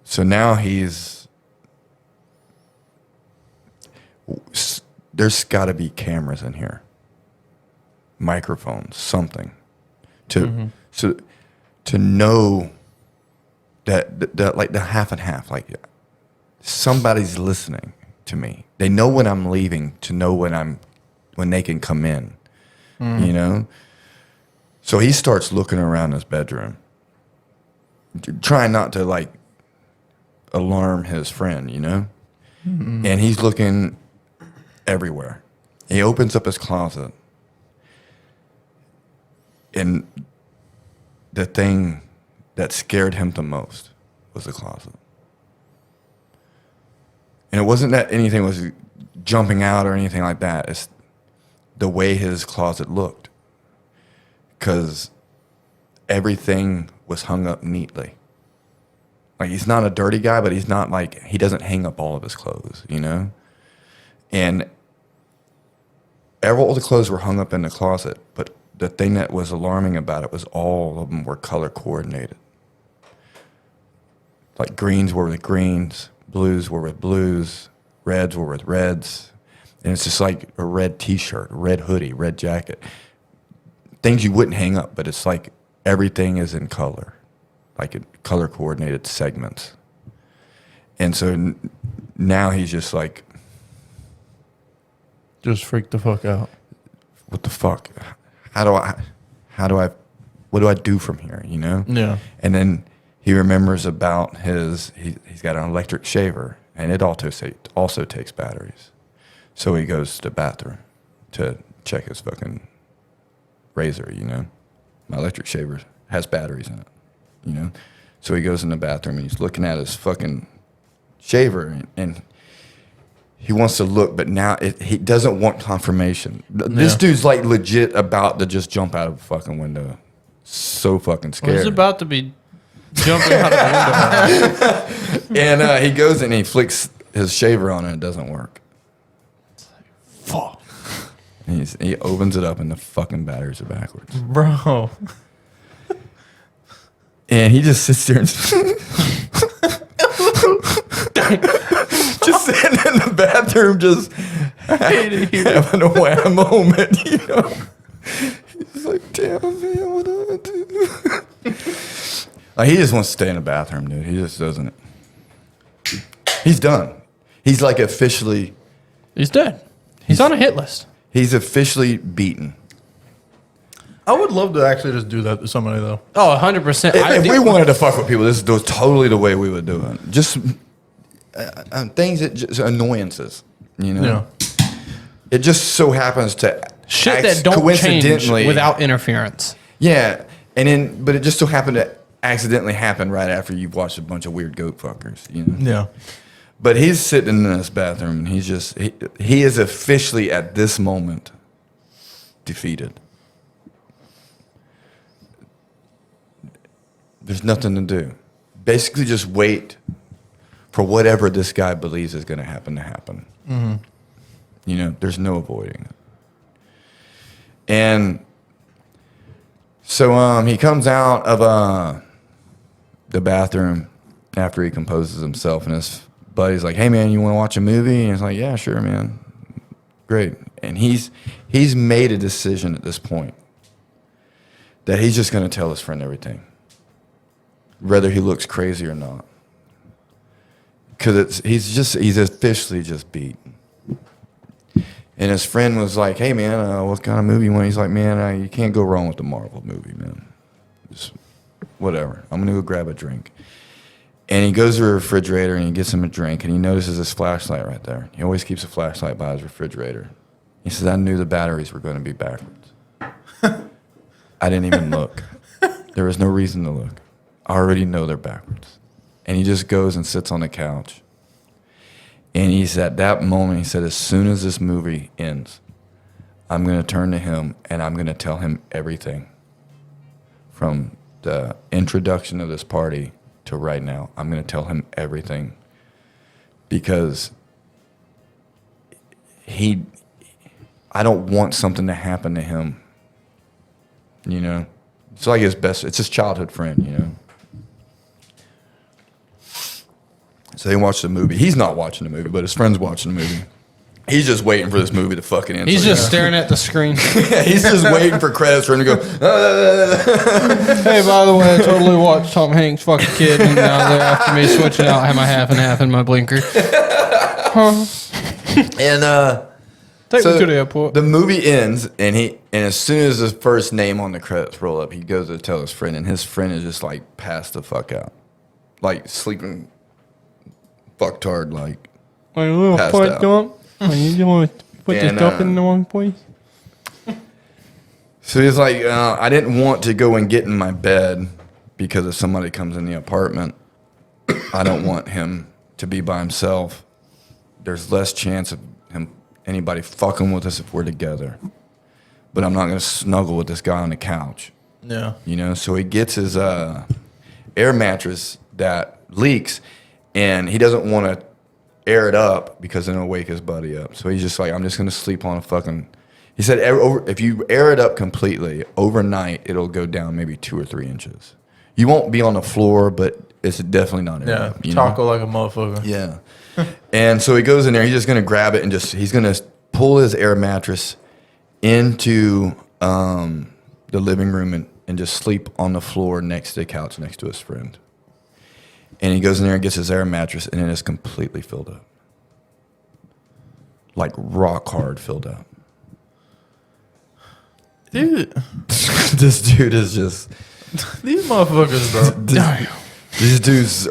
So now there's got to be cameras in here, microphones, something, to know that like the half and half, like somebody's listening to me. They know when I'm leaving to know when they can come in, you know? So he starts looking around his bedroom, trying not to like alarm his friend, you know? Mm-hmm. And he's looking everywhere. He opens up his closet, and the thing that scared him the most was the closet. And it wasn't that anything was jumping out or anything like that. It's the way his closet looked. Because everything was hung up neatly. Like, he's not a dirty guy, but he's not like, he doesn't hang up all of his clothes, you know? And all the clothes were hung up in the closet, but the thing that was alarming about it was all of them were color coordinated. Like greens were with greens, blues were with blues, reds were with reds. And it's just like a red t-shirt, a red hoodie, red jacket. Things you wouldn't hang up, but it's like everything is in color, like in color coordinated segments. And so now he's just like, Just freak the fuck out. what the fuck? What do I do from here, you know? Yeah. And then he remembers about he's got an electric shaver, and it also takes batteries. So he goes to the bathroom to check his fucking razor, you know? My electric shaver has batteries in it, you know? So he goes in the bathroom, and he's looking at his fucking shaver, and he wants to look, but now he doesn't want confirmation. This dude's like legit about to just jump out of a fucking window. So fucking scared. He's about to be jumping out of the window. And he goes and he flicks his shaver on, and it doesn't work. Fuck. And he opens it up, and the fucking batteries are backwards. Bro. And he just sits there and just sitting in the bathroom, just having a wham moment, you know. He's like, damn, man, what do I do? Like, he just wants to stay in the bathroom, dude. He just doesn't. He's done. He's like officially. He's dead. He's on a hit list. He's officially beaten. I would love to actually just do that to somebody, though. Oh, 100%. If we wanted to fuck with people, this was totally the way we would do it. Just things that just annoyances, you know. Yeah. It just so happens to Shit that don't change without interference. Yeah, but it just so happened to accidentally happen right after you've watched a bunch of weird goat fuckers, you know. Yeah. But he's sitting in this bathroom, and he is officially at this moment defeated. There's nothing to do. Basically, just wait for whatever this guy believes is going to happen. Mm-hmm. You know, there's no avoiding it. And so he comes out of the bathroom after he composes himself, and his buddy's like, "Hey, man, you want to watch a movie?" And he's like, "Yeah, sure, man. Great." And he's made a decision at this point that he's just going to tell his friend everything, whether he looks crazy or not, because he's officially just beat. And his friend was like, "Hey man, what kind of movie you want?" He's like, "Man, you can't go wrong with the Marvel movie, man. Just whatever. I'm gonna go grab a drink." And he goes to the refrigerator and he gets him a drink, and he notices his flashlight right there. He always keeps a flashlight by his refrigerator. He says, "I knew the batteries were going to be backwards. I didn't even look. There was no reason to look. I already know they're backwards." And he just goes and sits on the couch. And he's at that moment, he said, as soon as this movie ends, I'm going to turn to him and I'm going to tell him everything. From the introduction of this party to right now, I'm going to tell him everything. Because I don't want something to happen to him. You know? It's like it's his childhood friend, you know? So they watch the movie. He's not watching the movie, but his friend's watching the movie. He's just waiting for this movie to fucking end. He's just staring at the screen. Yeah, he's just waiting for credits for him to go. Hey, by the way, I totally watched Tom Hanks fuck a kid, and now they're after me switching out. I have my half and half in my blinker. Huh? And Take me to the airport. The movie ends, and as soon as his first name on the credits roll up, he goes to tell his friend, and his friend is just like passed the fuck out, like sleeping, fucktard, like. My little passed foot out. dump. You want to put this And, stuff in the one place? So he's like, I didn't want to go and get in my bed because if somebody comes in the apartment, I don't want him to be by himself. There's less chance of anybody fucking with us if we're together. But I'm not going to snuggle with this guy on the couch. Yeah. You know, so he gets his air mattress that leaks, and he doesn't want to air it up because then it'll wake his buddy up. So he's just like, I'm just going to sleep on a fucking... He said if you air it up completely, overnight, it'll go down maybe 2 or 3 inches. You won't be on the floor, but it's definitely not aired Yeah, up. You taco know? like a motherfucker. Yeah. And so he goes in there. He's just going to grab it and he's going to pull his air mattress into the living room and just sleep on the floor next to the couch next to his friend. And he goes in there and gets his air mattress, and it is completely filled up. Like rock hard filled up. Dude, This dude is just... these motherfuckers, bro. These dudes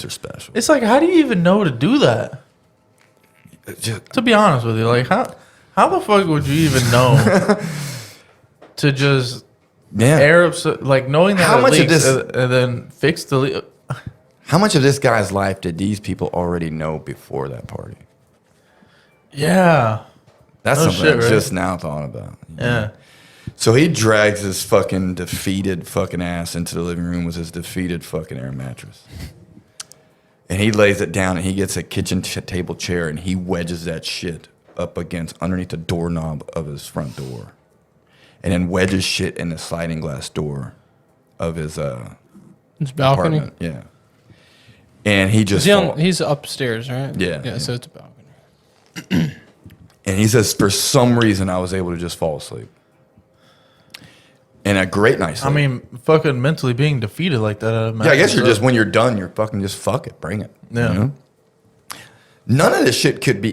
are special. It's like, how do you even know to do that? To be honest with you, like, how the fuck would you even know to just air up, like, knowing that How it much of leaks this- and then fix the leak? How much of this guy's life did these people already know before that party? Yeah. That's No something shit, I right? just now thought about. Yeah. So he drags his fucking defeated fucking ass into the living room with his defeated fucking air mattress. And he lays it down and he gets a kitchen table chair and he wedges that shit up against underneath the doorknob of his front door. And then wedges shit in the sliding glass door of his His balcony. apartment. Yeah. And he just He's upstairs, right? Yeah, Yeah, yeah. so it's a balcony. and he says, for some reason I was able to just fall asleep. And a great night's sleep. I mean, fucking mentally being defeated like that. Yeah, I guess you're just, when you're done, you're fucking just fuck it, bring it. Yeah. You know? None of this shit could be,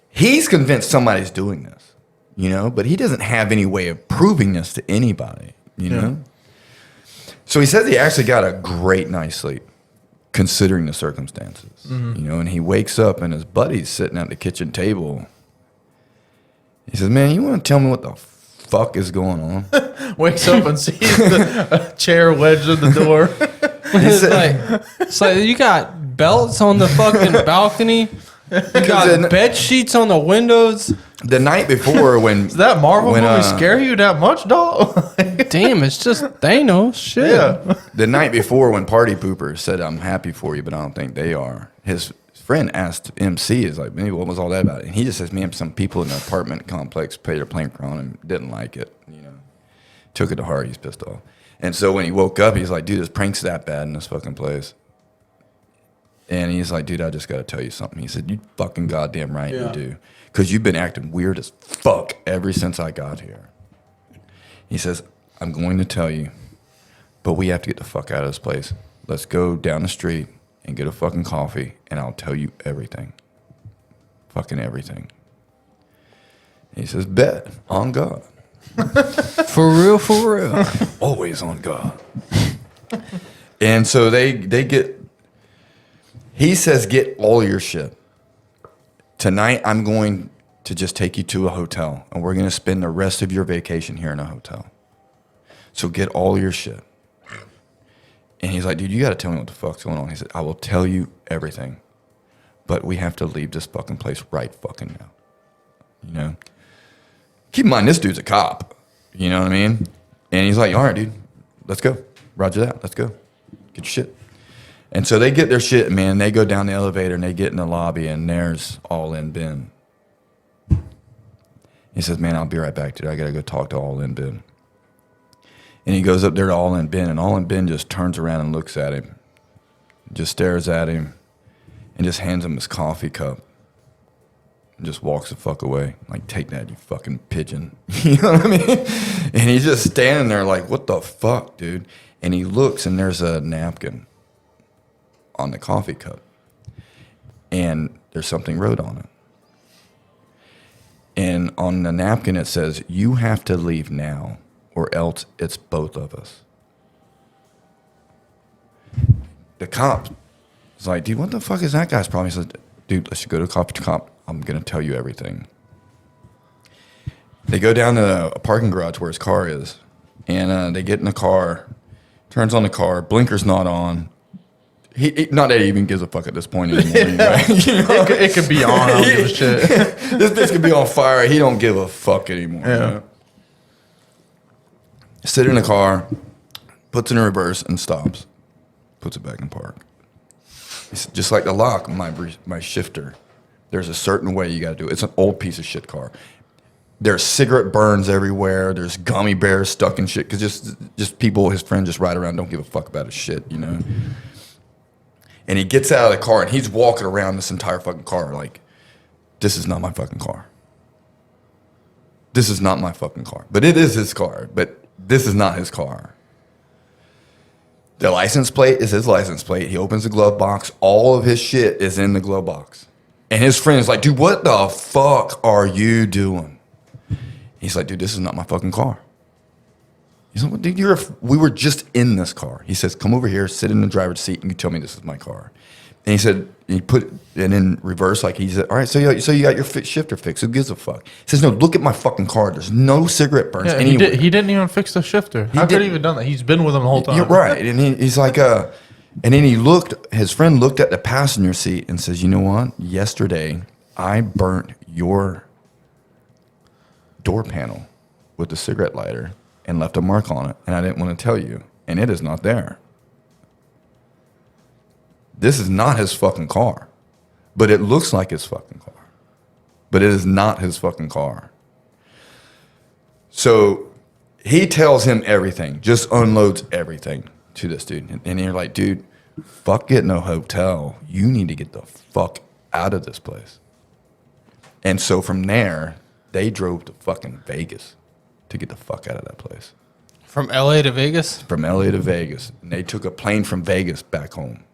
he's convinced somebody's doing this, you know, but he doesn't have any way of proving this to anybody, you know? So he says he actually got a great night's sleep, considering the circumstances, you know, and he wakes up and his buddy's sitting at the kitchen table. He says, man, you want to tell me what the fuck is going on? wakes up and sees the chair wedged in the door. It's like you got belts on the fucking balcony. You got bed sheets on the windows. The night before when... Does that Marvel movie scare you that much, dog? Damn, it's just Thanos. Shit. Yeah. The night before when Party Pooper said, I'm happy for you, but I don't think they are. His friend asked MC, is like, maybe what was all that about? And he just says, man, some people in the apartment complex played a prank on him, didn't like it, you know. Took it to heart, he's pissed off. And so when he woke up, he's like, dude, this prank's that bad in this fucking place. And he's like, dude, I just got to tell you something. He said, you fucking goddamn right you do. Because you've been acting weird as fuck ever since I got here. He says, I'm going to tell you, but we have to get the fuck out of this place. Let's go down the street and get a fucking coffee, and I'll tell you everything. Fucking everything. He says, bet, on God. For real, for real. Always on God. And so they get, he says, get all your shit. Tonight, I'm going to just take you to a hotel, and we're going to spend the rest of your vacation here in a hotel. So get all your shit. And he's like, dude, you got to tell me what the fuck's going on. He said, I will tell you everything, but we have to leave this fucking place right fucking now. You know? Keep in mind, this dude's a cop. You know what I mean? And he's like, all right, dude, let's go. Roger that. Let's go. Get your shit. And so they get their shit, man. They go down the elevator and they get in the lobby, and there's All In Ben. He says, man, I'll be right back, dude. I got to go talk to All In Ben. And he goes up there to All In Ben, and All In Ben just turns around and looks at him, just stares at him, and just hands him his coffee cup. And just walks the fuck away. Like, take that, you fucking pigeon. You know what I mean? And he's just standing there like, what the fuck, dude? And he looks, and there's a napkin on the coffee cup. And there's something wrote on it. And on the napkin it says, you have to leave now, or else it's both of us. The cop is like, dude, what the fuck is that guy's problem? He says, dude, let's go to the cop. I'm going to tell you everything. They go down to a parking garage where his car is, and they get in the car, turns on the car, blinker's not on. He not that he even gives a fuck at this point anymore. Right? You know? It could be on. I don't give a shit. This bitch could be on fire. He don't give a fuck anymore. Yeah. You know? Sit in the car, puts it in reverse, and stops. Puts it back in park. It's just like the lock on my shifter. There's a certain way you got to do it. It's an old piece of shit car. There's cigarette burns everywhere. There's gummy bears stuck in shit. Because just people, his friends just ride around, don't give a fuck about his shit, you know? And he gets out of the car, and he's walking around this entire fucking car like, this is not my fucking car. This is not my fucking car. But it is his car. But this is not his car. The license plate is his license plate. He opens the glove box. All of his shit is in the glove box. And his friend is like, dude, what the fuck are you doing? He's like, dude, this is not my fucking car. He's like, well, dude, we were just in this car. He says, come over here, sit in the driver's seat, and you tell me this is my car. And he said, he put it in reverse, like he said, all right, so you got your shifter fixed. Who gives a fuck? He says, no, look at my fucking car. There's no cigarette burns anywhere. He didn't even fix the shifter. How could he even done that? He's been with him the whole time. You're right. And he's like, and then his friend looked at the passenger seat and says, you know what? Yesterday, I burnt your door panel with the cigarette lighter and left a mark on it, and I didn't want to tell you, and it is not there. This is not his fucking car, but it looks like his fucking car, but it is not his fucking car. So he tells him everything, just unloads everything to this dude, and you're like, dude, fuck getting a hotel. You need to get the fuck out of this place. And so from there, they drove to fucking Vegas to get the fuck out of that place. From LA to Vegas? From LA to Vegas. And they took a plane from Vegas back home.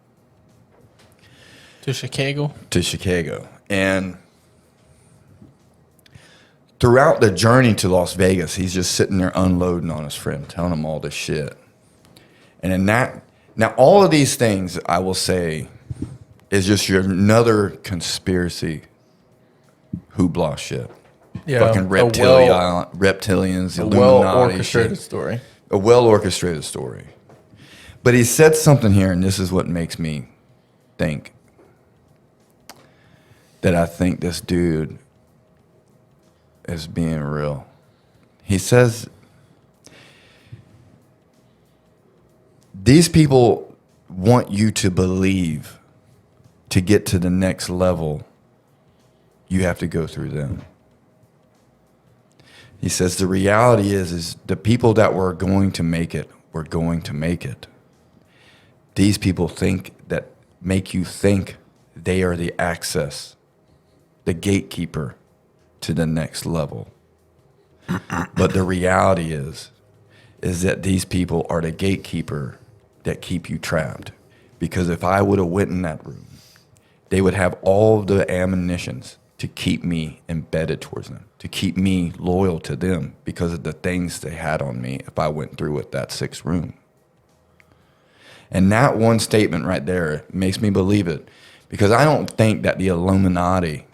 To Chicago? To Chicago. And throughout the journey to Las Vegas, he's just sitting there unloading on his friend, telling him all this shit. And in that, now all of these things, I will say, is just another conspiracy hoopla shit. Yeah, fucking reptilians, Illuminati well-orchestrated shit. story. A well-orchestrated story. But he said something here, and this is what makes me think that I think this dude is being real. He says, these people want you to believe to get to the next level, you have to go through them. He says the reality is the people that were going to make it were going to make it. These people make you think they are the access, the gatekeeper to the next level. But the reality is that these people are the gatekeeper that keep you trapped. Because if I would have went in that room, they would have all the ammunitions to keep me embedded towards them, to keep me loyal to them because of the things they had on me if I went through with that 6th room. And that one statement right there makes me believe it, because I don't think that the Illuminati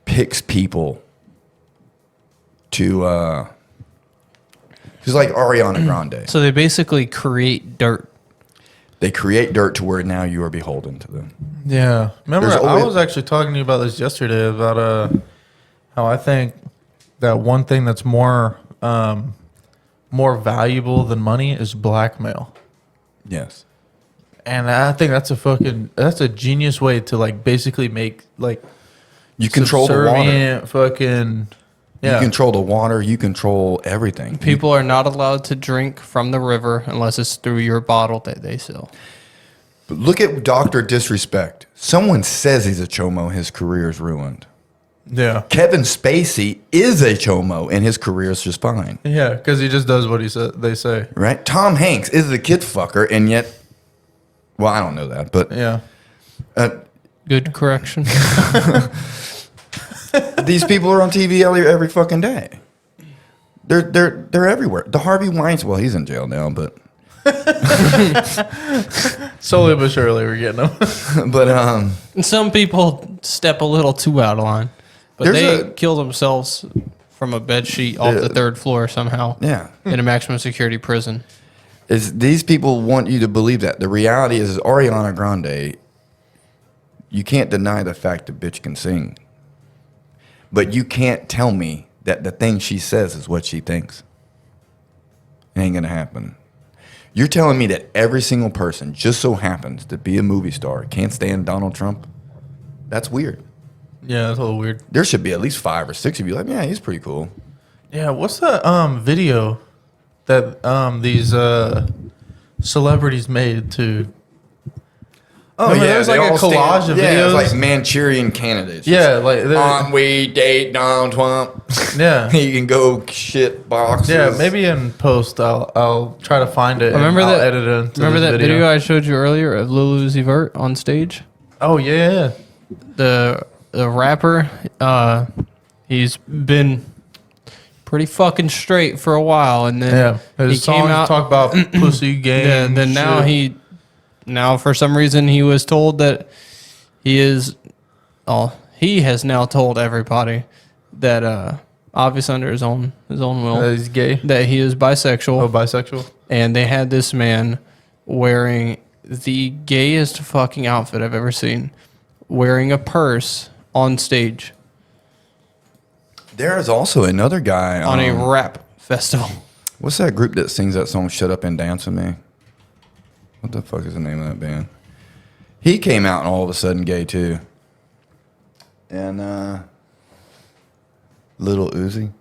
picks people to, it's like Ariana Grande. So they basically create dirt. They create dirt to where now you are beholden to them. Yeah. Remember, There's always- I was actually talking to you about this yesterday about how I think that one thing that's more valuable than money is blackmail. Yes. And I think that's a genius way to like basically make like You control the water. subservient fucking yeah. You control the water. You control everything. People are not allowed to drink from the river unless it's through your bottle that they sell. But look at Dr. Disrespect. Someone says he's a chomo, his career is ruined. Yeah. Kevin Spacey is a chomo, and his career is just fine. Yeah, because he just does what they say. Right? Tom Hanks is a kid fucker, and yet, well, I don't know that, but Yeah. Good correction. these people are on TV every fucking day. They're everywhere. The Harvey Weinstein, well, he's in jail now, but Slowly but surely we're getting them. but And some people step a little too out of line, but they kill themselves from a bed sheet off the 3rd floor somehow. Yeah. In a maximum security prison. Is these people want you to believe that. The reality is Ariana Grande, you can't deny the fact the bitch can sing. But you can't tell me that the thing she says is what she thinks. It ain't gonna happen. You're telling me that every single person just so happens to be a movie star can't stand Donald Trump? That's weird. Yeah, that's a little weird. There should be at least 5 or 6 of you like, yeah, he's pretty cool. Yeah, what's that video that these celebrities made to? Oh, remember, there's like a collage of videos. It's like Manchurian candidates. Yeah, like we date Donald Trump. Yeah, you can go shit boxes. Yeah, maybe in post I'll try to find it. Remember and that? I'll edit it into Remember this that video I showed you earlier of Lil Uzi Vert on stage? Oh yeah. The rapper, he's been pretty fucking straight for a while, and then his he songs came out talk about pussy game. Yeah, then now for some reason he was told that he has now told everybody that obviously under his own will that he's gay, that he is bisexual. Oh, bisexual. And they had this man wearing the gayest fucking outfit I've ever seen, wearing a purse on stage. There is also another guy on a rap festival. What's that group that sings that song "Shut Up and Dance with Me"? What the fuck is the name of that band? He came out and all of a sudden gay too. And Little Uzi.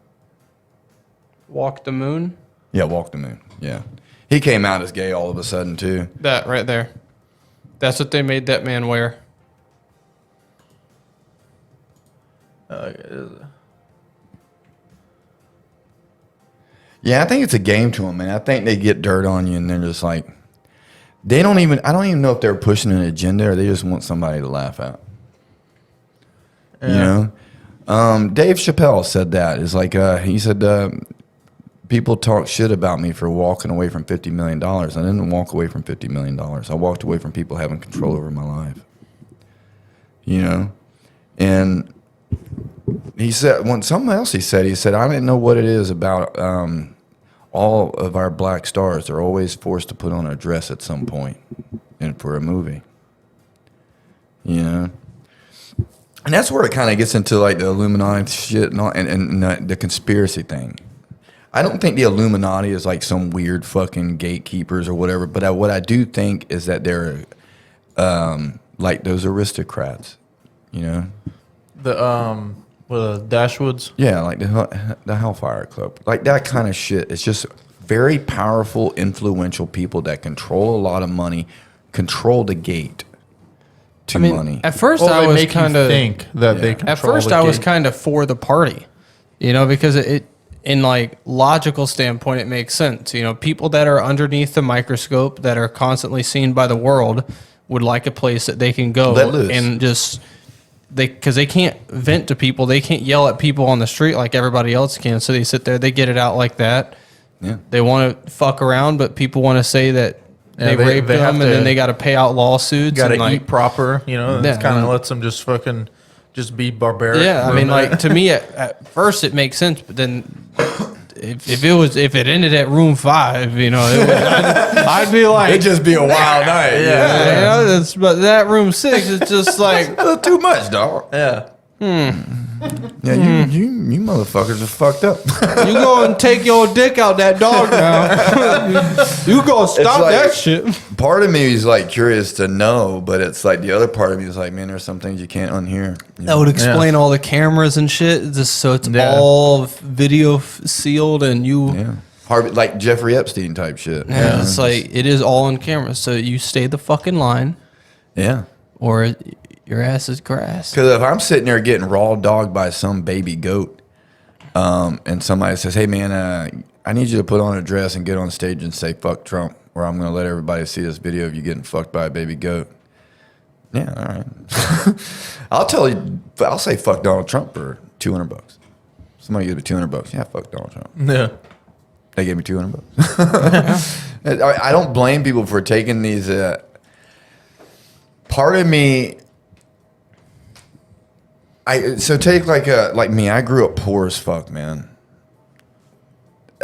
Walk the Moon? Yeah, Walk the Moon. Yeah. He came out as gay all of a sudden too. That right there. That's what they made that man wear. Yeah, I think it's a game to them, man. I think they get dirt on you and they're just like, I don't even know if they're pushing an agenda or they just want somebody to laugh at. Yeah. You know? Dave Chappelle said that. It's like, he said, people talk shit about me for walking away from $50 million. I didn't walk away from $50 million. I walked away from people having control over my life. You know? And he said, something else he said, I didn't know what it is about all of our black stars. They're always forced to put on a dress at some point and for a movie. You know? And that's where it kind of gets into like the Illuminati shit and the conspiracy thing. I don't think the Illuminati is like some weird fucking gatekeepers or whatever, but what I do think is that they're like those aristocrats, you know? The Dashwoods? Yeah, like the Hellfire Club. Like that kind of shit. It's just very powerful, influential people that control a lot of money, control the gate to money. At first I was kind of think that they control at first the I was gate. kind of for the party. You know, because it in like logical standpoint it makes sense. You know, people that are underneath the microscope that are constantly seen by the world would like a place that they can go and just because they can't vent to people, they can't yell at people on the street like everybody else can. So they sit there, they get it out like that. Yeah, they want to fuck around, but people want to say that they raped them, and then they got to pay out lawsuits. Got to like, eat proper, you know. It kind of lets them just fucking just be barbaric. Yeah, I mean, like to me, at first it makes sense, but then if it ended at room 5, you know, I'd be like, it'd just be a wild night. Yeah, you know, but that room 6 is just like a little too much, dog. Yeah. Yeah, you motherfuckers are fucked up. You go and take your dick out that dog now. You go stop like, that shit. Part of me is like curious to know, but it's like the other part of me is like, man, there's some things you can't unhear. That would explain all the cameras and shit. Just so it's all video sealed and you. Yeah. Like Jeffrey Epstein type shit. Yeah, it's like it is all on camera. So you stay the fucking line. Yeah. Or your ass is grass. Because if I'm sitting there getting raw dogged by some baby goat, and somebody says, "Hey man, I need you to put on a dress and get on stage and say fuck Trump, or I'm going to let everybody see this video of you getting fucked by a baby goat." Yeah, all right. I'll say fuck Donald Trump for $200. Somebody gives me $200. Yeah, fuck Donald Trump. Yeah. They gave me $200. I don't blame people for taking these. Part of me. Take like me. I grew up poor as fuck, man.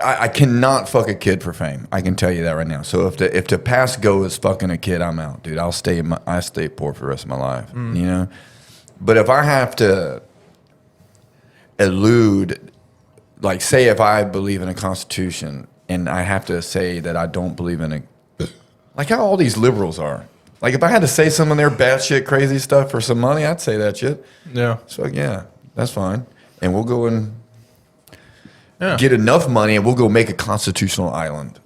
I cannot fuck a kid for fame. I can tell you that right now. So if the pass go is fucking a kid, I'm out, dude. I stay poor for the rest of my life. You know. But if I have to elude, like, say if I believe in a constitution and I have to say that I don't believe in like how all these liberals are. Like if I had to say some of their batshit crazy stuff for some money, I'd say that shit. Yeah. So yeah, that's fine. And we'll go and get enough money, and we'll go make a constitutional island.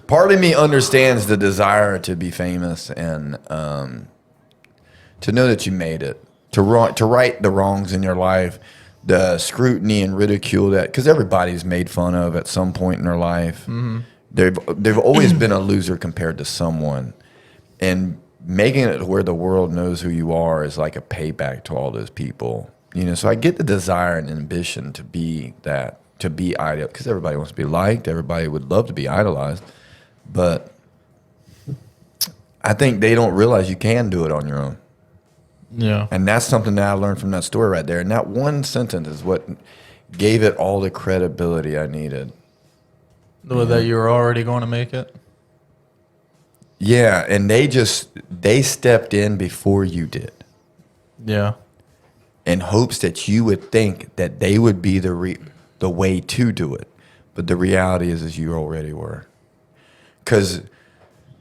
Part of me understands the desire to be famous and to know that you made it, to right the wrongs in your life, the scrutiny and ridicule that, because everybody's made fun of at some point in their life. Mm-hmm. They've always been a loser compared to someone, and making it where the world knows who you are is like a payback to all those people. You know, so I get the desire and ambition to be that, to be idol, because everybody wants to be liked. Everybody would love to be idolized, but I think they don't realize you can do it on your own. Yeah. And that's something that I learned from that story right there. And that one sentence is what gave it all the credibility I needed. That you were already going to make it? Yeah, and they stepped in before you did. Yeah. In hopes that you would think that they would be the way to do it. But the reality is you already were. Because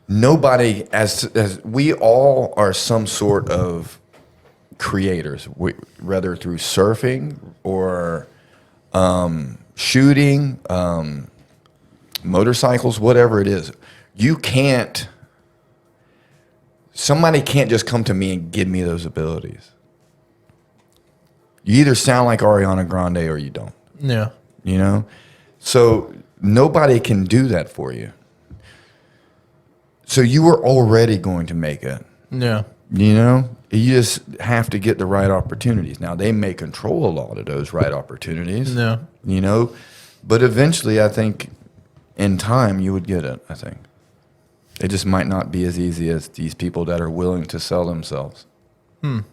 nobody, as we all are some sort of creators, whether through surfing or shooting, motorcycles, whatever it is. Somebody can't just come to me and give me those abilities. You either sound like Ariana Grande or you don't. Yeah. You know? So nobody can do that for you. So you were already going to make it. Yeah. You know? You just have to get the right opportunities. Now, they may control a lot of those right opportunities. Yeah. You know? But eventually, I think, in time, you would get it, I think. It just might not be as easy as these people that are willing to sell themselves. You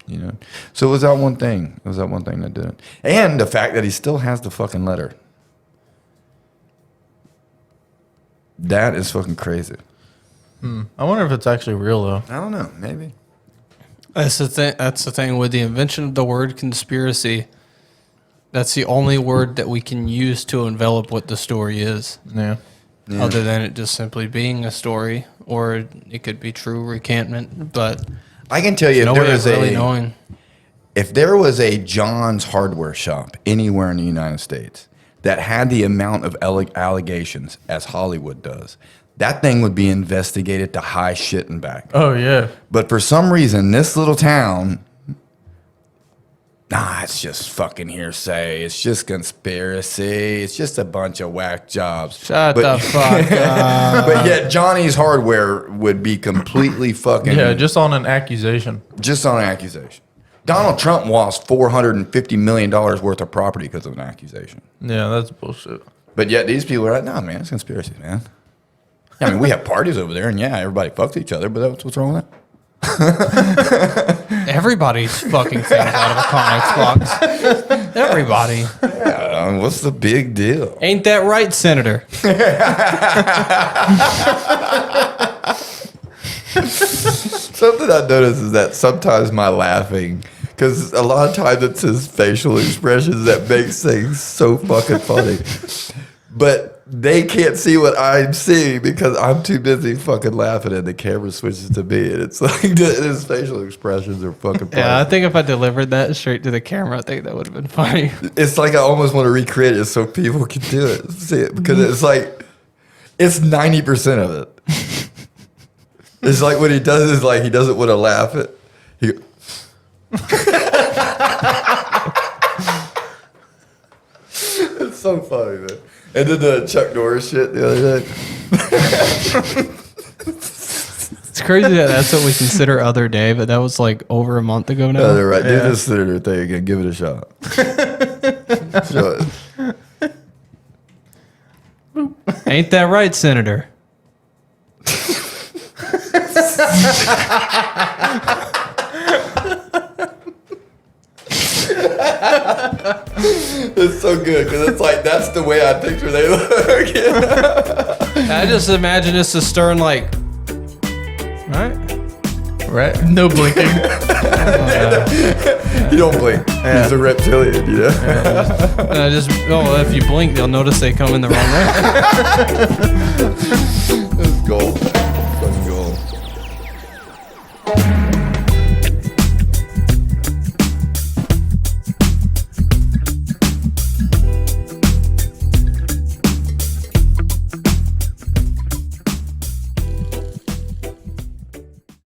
know? So it was that one thing. It was that one thing that did it. And the fact that he still has the fucking letter. That is fucking crazy. I wonder if it's actually real, though. I don't know. Maybe. That's the thing. That's the thing with the invention of the word conspiracy. That's the only word that we can use to envelop what the story is. Yeah. Other than it just simply being a story, or it could be true recantment. But I can tell you, if there was a John's hardware shop anywhere in the United States that had the amount of allegations as Hollywood does, that thing would be investigated to high shit and back. Oh, yeah. But for some reason, this little town, it's just fucking hearsay. It's just conspiracy. It's just a bunch of whack jobs. Shut the fuck up. But yet Johnny's hardware would be completely fucking... Yeah, just on an accusation. Just on an accusation. Donald Trump lost $450 million worth of property because of an accusation. Yeah, that's bullshit. But yet these people are like, nah, man, it's conspiracy, man. I mean, we have parties over there, and yeah, everybody fucks each other, but that's what's wrong with that? Everybody's fucking things out of a comics box. Everybody. Yeah, what's the big deal? Ain't that right, Senator? Something I noticed is that sometimes my laughing, because a lot of times it's his facial expressions that makes things so fucking funny. But they can't see what I'm seeing because I'm too busy fucking laughing and the camera switches to me. And it's like his facial expressions are fucking funny. Yeah, I think if I delivered that straight to the camera, I think that would have been funny. It's like I almost want to recreate it so people can do it, see it. Because it's like, it's 90% of it. It's like what he does is like he doesn't want to laugh at. It's so funny, man. And then the Chuck Norris shit the other day. It's crazy that that's what we consider other day, but that was like over a month ago now. Other right. Do this senator thing again. Give it a shot. Show it. Ain't that right, Senator? It's so good because it's like that's the way I picture they look. I just imagine it's a stern like, right? No blinking. You don't blink. Yeah. He's a reptilian, you know? If you blink, they'll notice they come in the wrong way. It's gold.